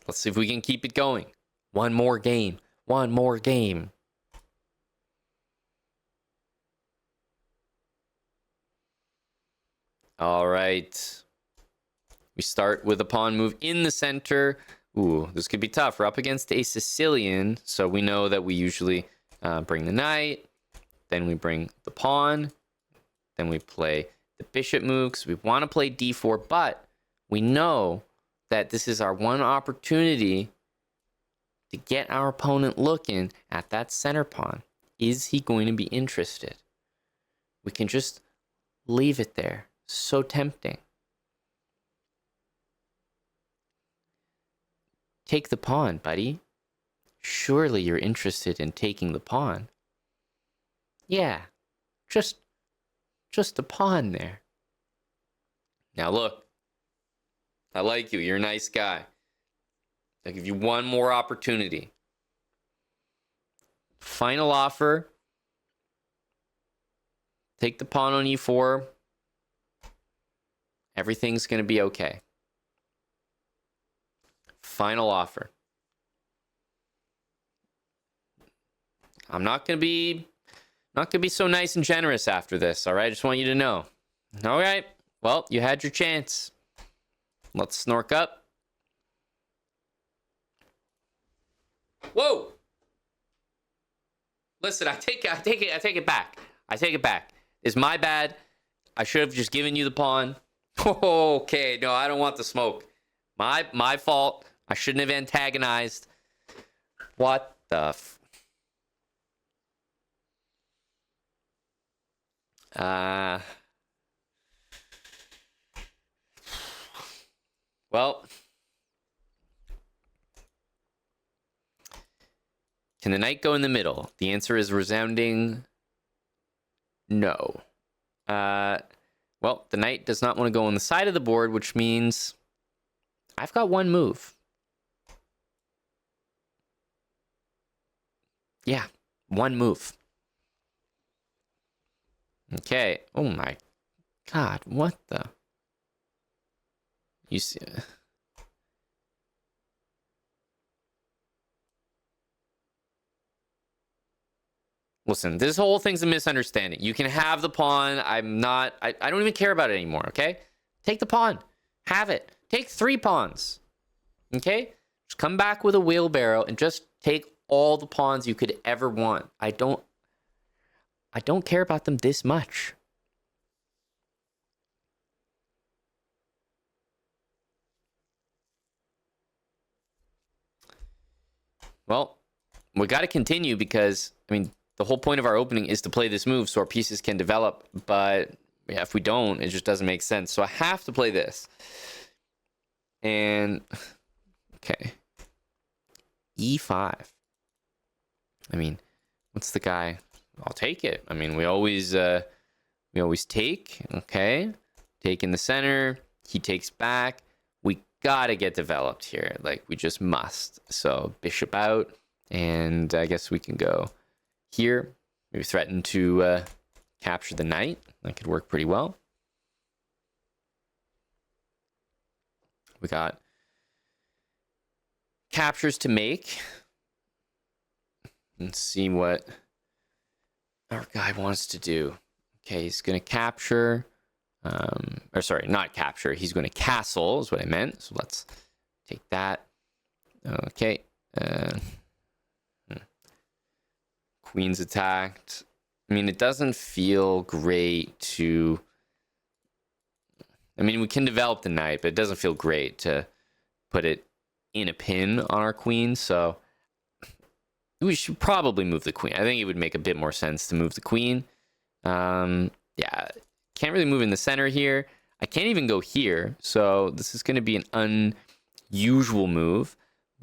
Let's see if we can keep it going. One more game. One more game. All right. We start with a pawn move in the center. Ooh, this could be tough. We're up against a Sicilian, so we know that we usually bring the knight. Then we bring the pawn. Then we play the bishop move because we want to play d4, but we know that this is our one opportunity to get our opponent looking at that center pawn. Is he going to be interested? We can just leave it there. So tempting. Take the pawn, buddy. Surely you're interested in taking the pawn. Yeah, just a pawn there. Now look, I like you. You're a nice guy. I'll give you one more opportunity. Final offer. Take the pawn on e4. Everything's going to be okay. Final offer. I'm not going to be so nice and generous after this, all right? I just want you to know. All right. Well, you had your chance. Let's snork up. Whoa. Listen, I take it back. I take it back. It's my bad. I should have just given you the pawn. Okay, no, I don't want the smoke. My fault. I shouldn't have antagonized. What the well, can the knight go in the middle? The answer is resounding no. Well, the knight does not want to go on the side of the board, which means I've got one move. Yeah, one move. Okay. Oh my God, what the? You see? Listen, this whole thing's a misunderstanding. You can have the pawn. I don't even care about it anymore, okay? Take the pawn. Have it. Take 3 pawns. Okay? Just come back with a wheelbarrow and just take all the pawns you could ever want. I don't care about them this much. Well, we got to continue because, I mean, the whole point of our opening is to play this move so our pieces can develop. But yeah, if we don't, it just doesn't make sense. So I have to play this. And, okay. E5. I mean, what's the guy? I'll take it. I mean, we always take, okay? Take in the center. He takes back. We gotta get developed here. Like, we just must. So, bishop out. And I guess we can go here. Maybe threaten to capture the knight. That could work pretty well. We got captures to make. Let's see what our guy wants to do. Okay, he's going to capture. Or sorry, not capture. He's going to castle is what I meant. So let's take that. Okay. Queen's attacked. I mean, it doesn't feel great to... I mean, we can develop the knight, but it doesn't feel great to put it in a pin on our queen. So we should probably move the queen. I think it would make a bit more sense to move the queen. Yeah, can't really move in the center here. I can't even go here. So this is going to be an unusual move.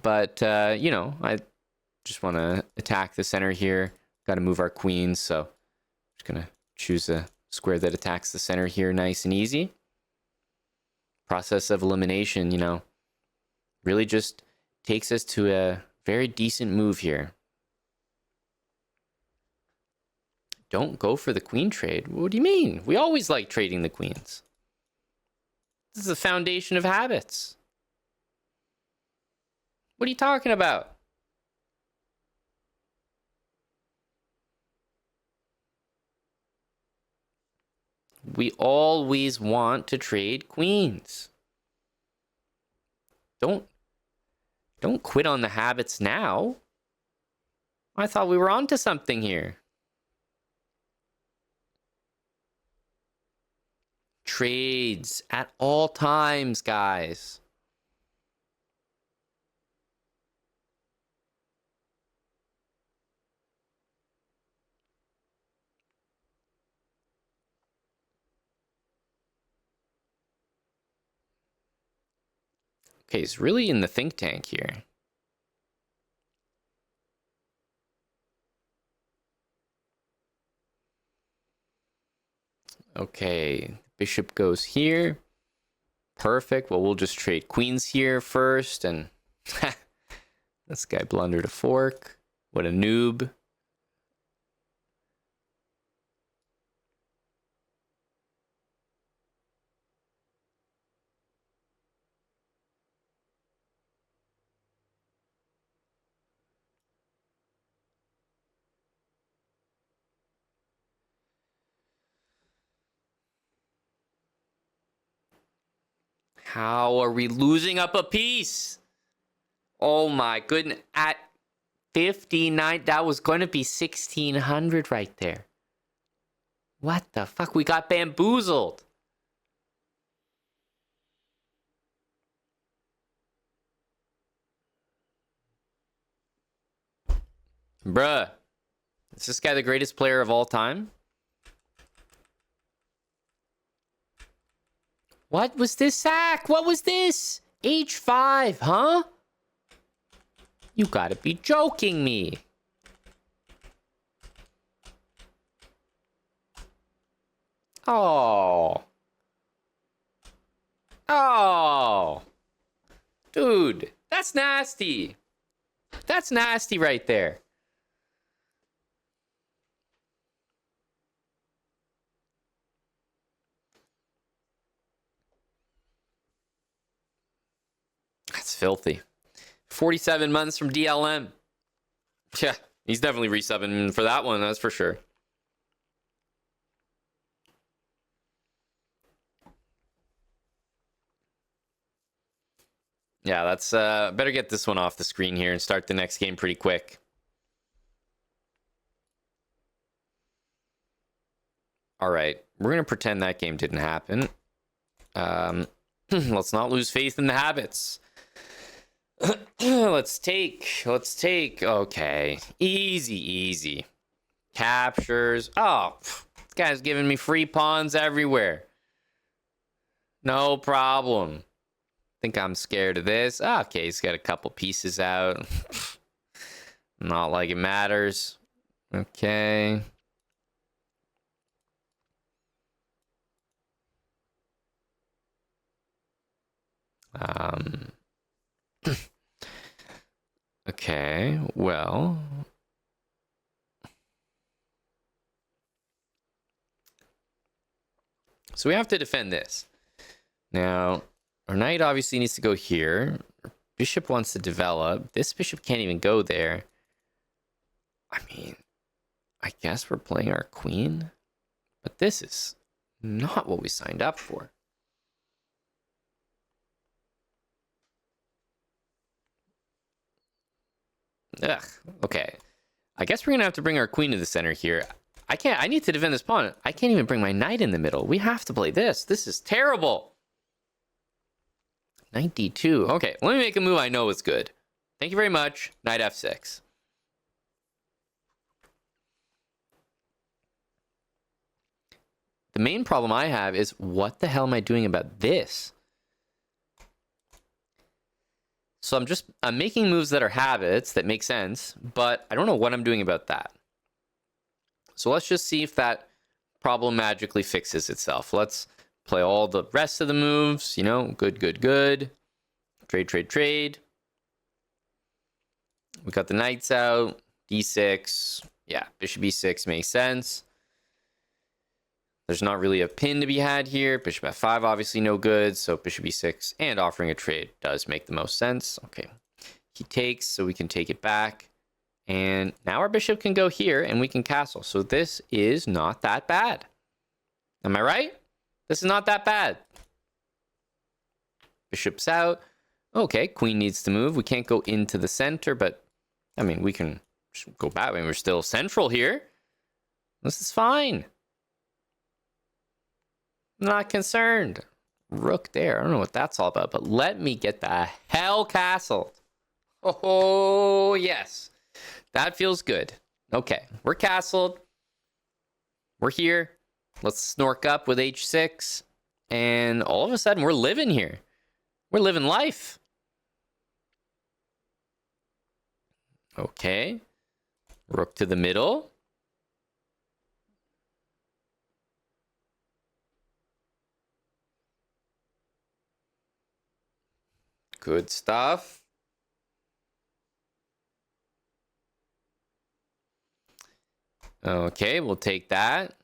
But, you know, I just want to attack the center here. Got to move our queen. So just going to choose a square that attacks the center here. Nice and easy. Process of elimination, you know, really just takes us to a very decent move here. Don't go for the queen trade. What do you mean? We always like trading the queens. This is the foundation of habits. What are you talking about? We always want to trade queens. Don't quit on the habits now. I thought we were onto something here. Trades at all times, guys. Okay, he's really in the think tank here. Okay, bishop goes here. Perfect. Well, we'll just trade queens here first. And this guy blundered a fork. What a noob. How are we losing up a piece? Oh my goodness. At 59, that was going to be 1600 right there. What the fuck? We got bamboozled. Bruh. Is this guy the greatest player of all time? What was this sack? What was this? H5, huh? You gotta be joking me. Oh. Oh. Dude, that's nasty. That's nasty right there. That's filthy. 47 months from DLM. Yeah, he's definitely resubbing for that one, that's for sure. Yeah, that's better get this one off the screen here and start the next game pretty quick. All right, we're gonna pretend that game didn't happen. Let's not lose faith in the habits. Let's take. Okay, easy. Captures. Oh, this guy's giving me free pawns everywhere. No problem. Think I'm scared of this. Okay, he's got a couple pieces out. Not like it matters. Okay. Okay, well. So we have to defend this. Now, Our knight obviously needs to go here. Our bishop wants to develop. This bishop can't even go there. I mean, I guess we're playing our queen, but this is not what we signed up for. Ugh, okay. I guess we're gonna have to bring our queen to the center here. I need to defend this pawn. I can't even bring my knight in the middle. We have to play this. This is terrible. Knight d2. Okay, let me make a move I know is good. Thank you very much. Knight f6. The main problem I have is, what the hell am I doing about this? So I'm making moves that are habits that make sense, but I don't know what I'm doing about that. So let's just see if that problem magically fixes itself. Let's play all the rest of the moves, you know, good, good, good. Trade, trade, trade. We got the knights out, d6. Yeah, bishop e6 makes sense. There's not really a pin to be had here. Bishop f5, obviously no good. So bishop e6 and offering a trade does make the most sense. Okay, he takes, so we can take it back. And now our bishop can go here and we can castle. So this is not that bad. Am I right? This is not that bad. Bishop's out. Okay, queen needs to move. We can't go into the center, but I mean, we can go back. I mean, we're still central here. This is fine. Not concerned. Rook there. I don't know what that's all about, but let me get the hell castled. Oh, yes. That feels good. Okay, we're castled. We're here. Let's snork up with h6. And all of a sudden, we're living here. We're living life. Okay. Rook to the middle. Good stuff. Okay, we'll take that.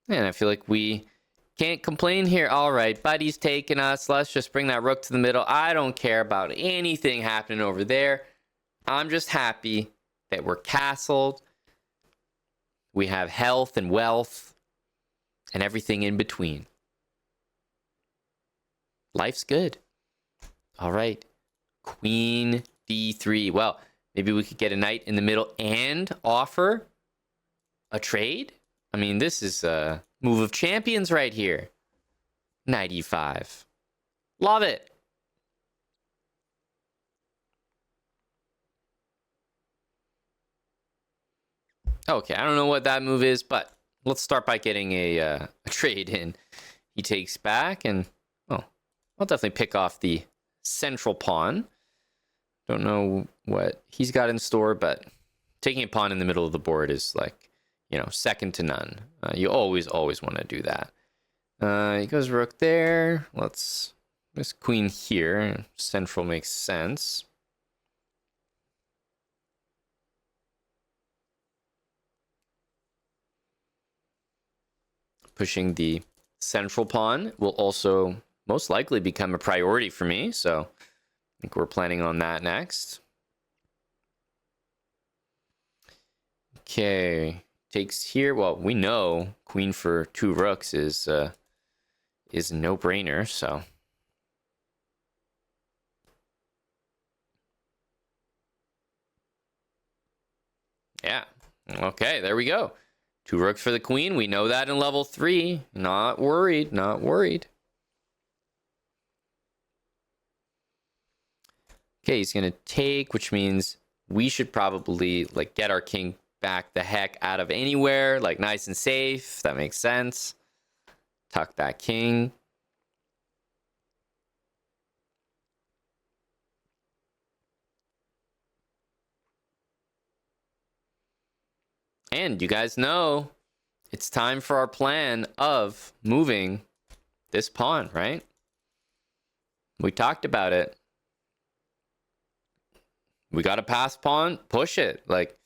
And I feel like we can't complain here. All right, buddy's taking us. Let's just bring that rook to the middle. I don't care about anything happening over there. I'm just happy that we're castled. We have health and wealth and everything in between. Life's good. All right, queen d3. Well, maybe we could get a knight in the middle and offer a trade. I mean, this is a move of champions right here. Knight e5. Love it. Okay, I don't know what that move is, but let's start by getting a trade in. He takes back, and oh, I'll definitely pick off the central pawn. Don't know what he's got in store, but taking a pawn in the middle of the board is like, you know, second to none. You always want to do that. He goes rook there. This queen here. Central makes sense. Pushing the central pawn will also most likely become a priority for me. So I think we're planning on that next. Okay. Takes here. Well, we know queen for 2 rooks is a no-brainer, so yeah. Okay, there we go. 2 rooks for the queen. We know that in level 3. Not worried, not worried. Okay, he's gonna take, which means we should probably like get our king back the heck out of anywhere, like nice and safe. That makes sense. Tuck that king. And you guys know it's time for our plan of moving this pawn, right? We talked about it. We got a pass pawn, push it. Like,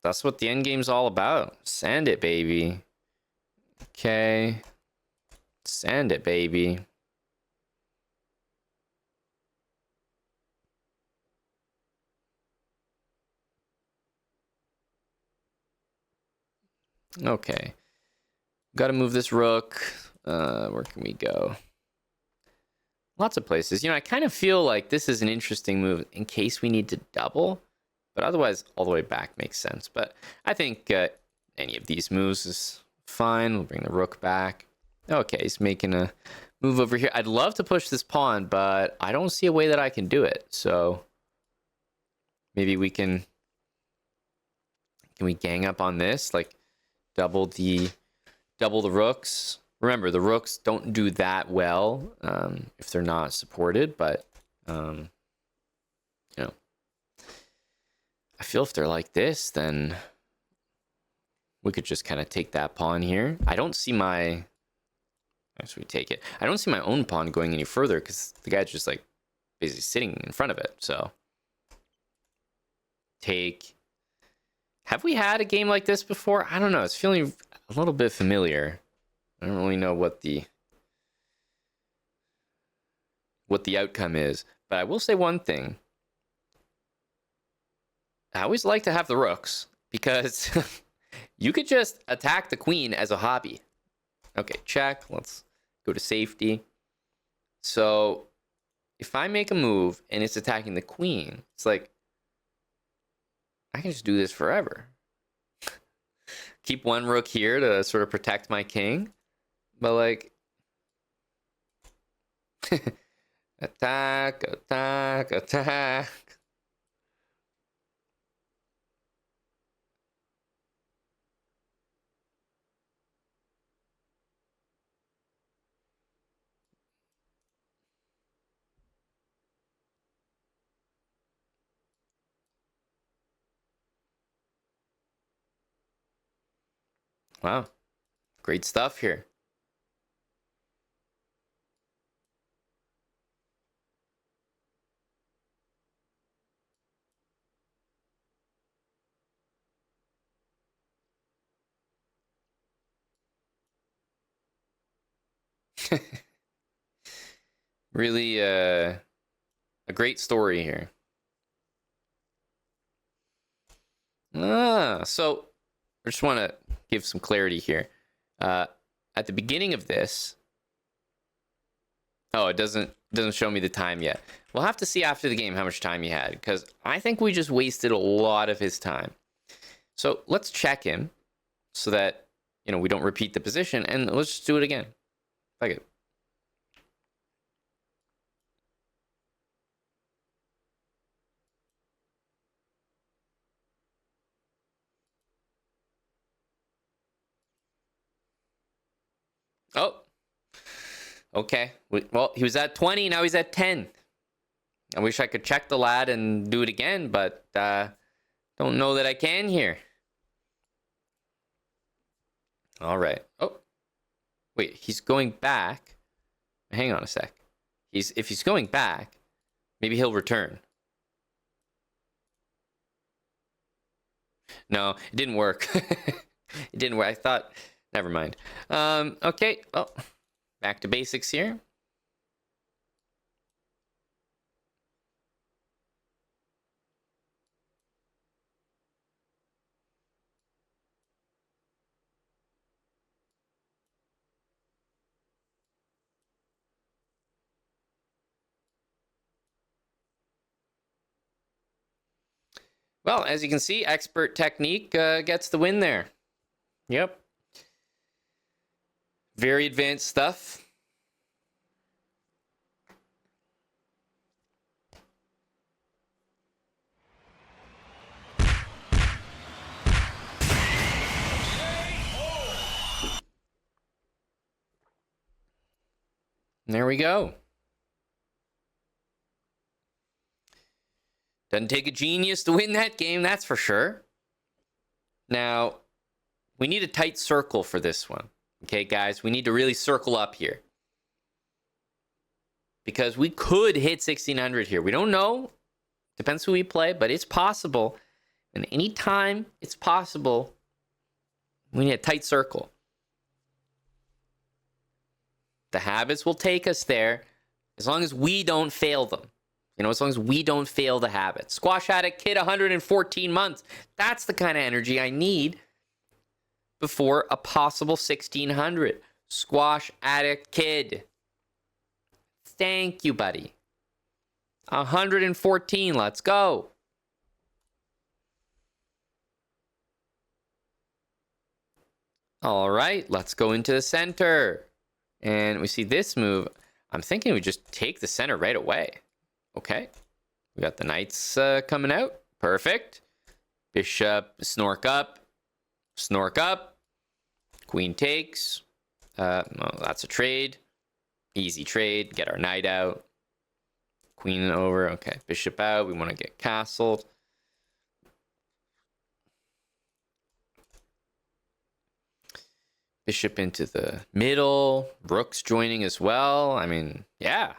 that's what the end game's all about. Send it, baby. Okay. Send it, baby. Okay. Got to move this rook. Where can we go? Lots of places. You know, I kind of feel like this is an interesting move in case we need to double. But otherwise, all the way back makes sense. But I think any of these moves is fine. We'll bring the rook back. Okay, he's making a move over here. I'd love to push this pawn, but I don't see a way that I can do it. So maybe we can... Can we gang up on this? Like double the rooks? Remember, the rooks don't do that well if they're not supported, but you know, I feel if they're like this, then we could just kind of take that pawn here. I don't see my... Actually, we take it. I don't see my own pawn going any further because the guy's just like basically sitting in front of it. So take... Have we had a game like this before? I don't know. It's feeling a little bit familiar. I don't really know what the outcome is. But I will say one thing. I always like to have the rooks because you could just attack the queen as a hobby. Okay, check. Let's go to safety. So if I make a move and it's attacking the queen, it's like I can just do this forever. Keep one rook here to sort of protect my king. But like... attack, attack, attack. Wow. Great stuff here. Really a great story here. So I just want to give some clarity here. At the beginning of this... Oh, it doesn't show me the time yet. We'll have to see after the game how much time he had, because I think we just wasted a lot of his time. So let's check him so that, you know, we don't repeat the position, and let's just do it again. Like it. Oh, okay. Well, he was at 20, now he's at 10. I wish I could check the lad and do it again, but don't know that I can here. All right. Oh, wait, he's going back. Hang on a sec. If he's going back, maybe he'll return. No, it didn't work. It didn't work. I thought... Never mind. Okay. Well, back to basics here. Well, as you can see, expert technique gets the win there. Yep. Very advanced stuff. There we go. Doesn't take a genius to win that game, that's for sure. Now, we need a tight circle for this one. Okay, guys, we need to really circle up here. Because we could hit 1600 here. We don't know. Depends who we play, but it's possible. And anytime it's possible, we need a tight circle. The habits will take us there as long as we don't fail them. You know, as long as we don't fail the habits. Squash Addict Kid, 114 months. That's the kind of energy I need before a possible 1600. Squash Addict Kid. Thank you, buddy. 114. Let's go. All right, let's go into the center. And we see this move. I'm thinking we just take the center right away. Okay. We got the knights coming out. Perfect. Bishop, snork up. Snork up. Queen takes. No, that's a trade. Easy trade. Get our knight out. Queen over. Okay, bishop out. We want to get castled. Bishop into the middle. Rook's joining as well. I mean, yeah.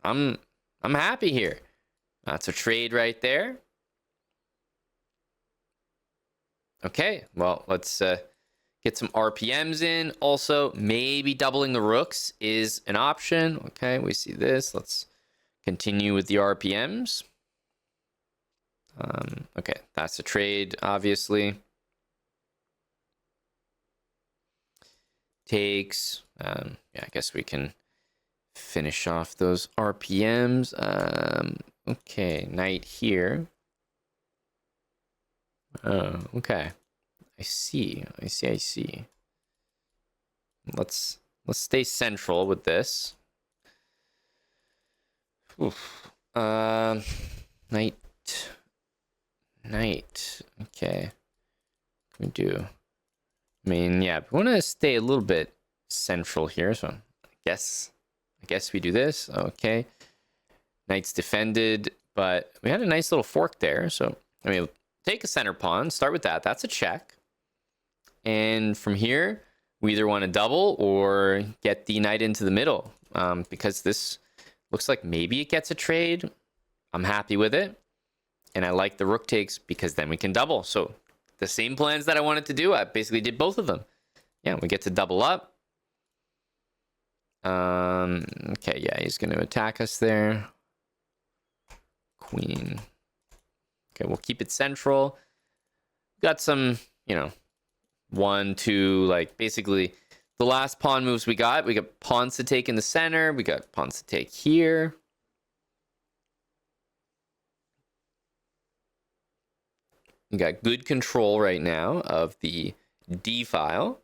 I'm happy here. That's a trade right there. Okay, well, let's get some RPMs in. Also, maybe doubling the rooks is an option. Okay, we see this. Let's continue with the RPMs. Okay, that's a trade, obviously. Takes. Yeah, I guess we can finish off those RPMs. Okay, knight here. Oh, okay. I see. Let's stay central with this. Oof. Knight. Okay. What can we do? I mean, yeah, we want to stay a little bit central here, so I guess we do this. Okay. Knight's defended, but we had a nice little fork there, so I mean, take a center pawn, start with that. That's a check. And from here, we either want to double or get the knight into the middle, because this looks like maybe it gets a trade. I'm happy with it. And I like the rook takes because then we can double. So the same plans that I wanted to do, I basically did both of them. Yeah, we get to double up. Okay, yeah, he's going to attack us there. Queen. Okay, we'll keep it central. Got some, 1, 2, like basically the last pawn moves we got pawns to take in the center. We got pawns to take here. We got good control right now of the D file.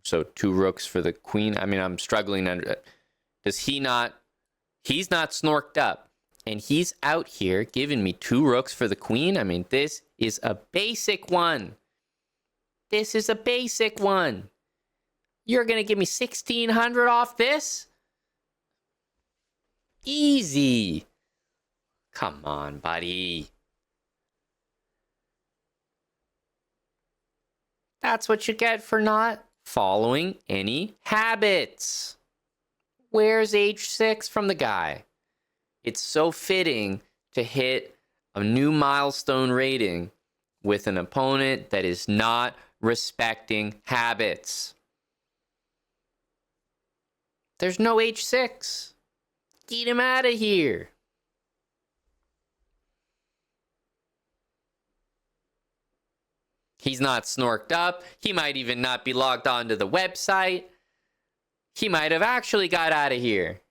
So 2 rooks for the queen. I mean, I'm struggling under. Does he not? He's not snorked up, and he's out here giving me 2 rooks for the queen. I mean, this is a basic one. This is a basic one. You're gonna give me 1600 off this? Easy. Come on, buddy. That's what you get for not following any habits. Where's H6 from the guy? It's so fitting to hit a new milestone rating with an opponent that is not respecting habits. There's no H6. Get him out of here. He's not snorked up. He might even not be logged onto the website. He might have actually got out of here.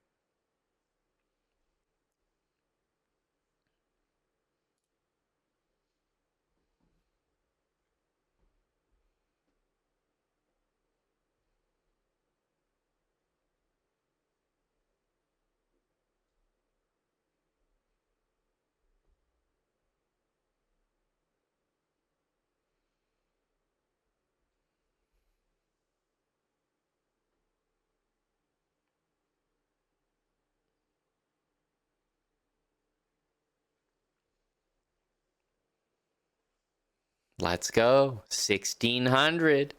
Let's go. 1600.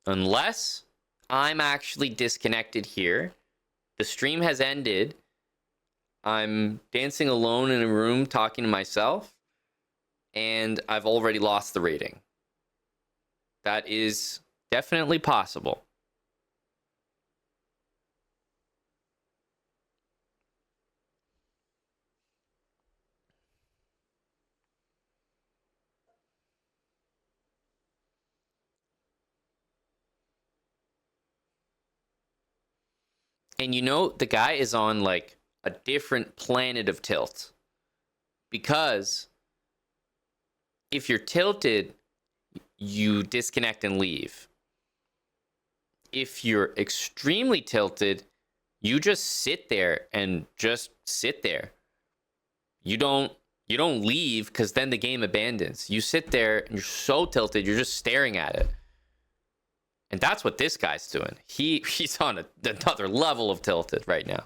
Unless I'm actually disconnected here. The stream has ended. I'm dancing alone in a room talking to myself. And I've already lost the rating. That is definitely possible. And you know, the guy is on like a different planet of tilt. Because if you're tilted, you disconnect and leave. If you're extremely tilted, you just sit there and just sit there. You don't leave, because then the game abandons. You sit there and you're so tilted, you're just staring at it. And that's what this guy's doing. He's on another level of tilted right now.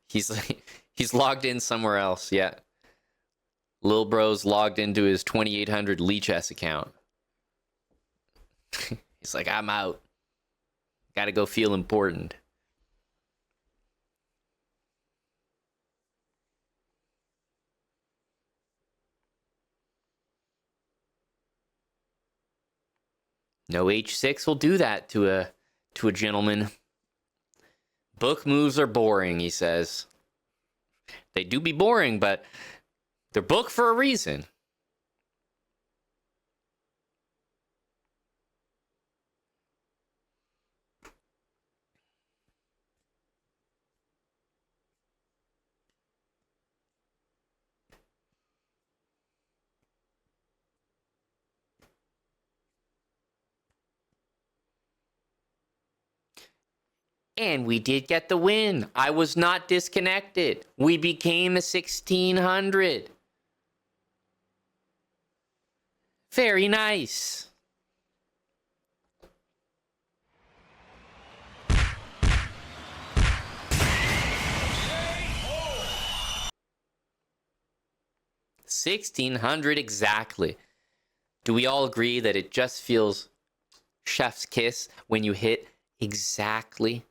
He's logged in somewhere else. Yeah. Lil Bro's logged into his 2800 Lee Chess account. He's like, I'm out. Gotta go feel important. No h6 will do that to a gentleman. Book moves are boring, he says. They do be boring, but they're booked for a reason. And we did get the win. I was not disconnected. We became a 1600. Very nice. $1,600 exactly. Do we all agree that it just feels chef's kiss when you hit exactly?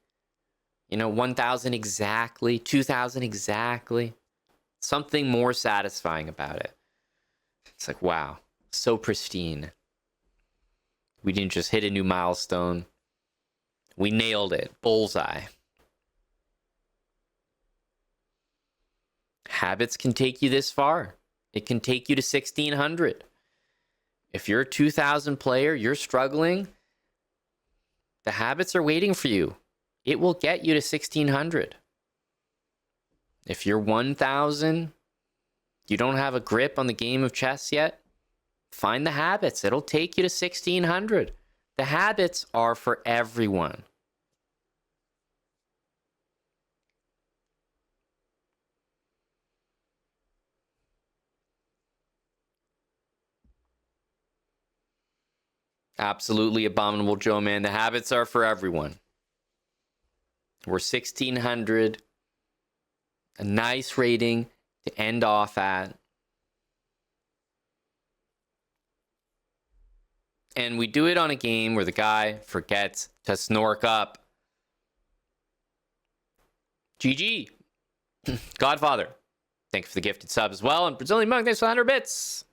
You know, 1,000 exactly, 2,000 exactly. Something more satisfying about it. It's like, wow, so pristine. We didn't just hit a new milestone. We nailed it. Bullseye. Habits can take you this far. It can take you to 1,600. If you're a 2,000 player, you're struggling, the habits are waiting for you. It will get you to 1,600. If you're 1,000, you don't have a grip on the game of chess yet, find the habits. It'll take you to 1,600. The habits are for everyone. Absolutely abominable, Joe, man. The habits are for everyone. We're 1,600. A nice rating to end off at. And we do it on a game where the guy forgets to snork up. GG. Godfather, thank you for the gifted sub as well. And Brazilian Monk, thanks for 100 bits.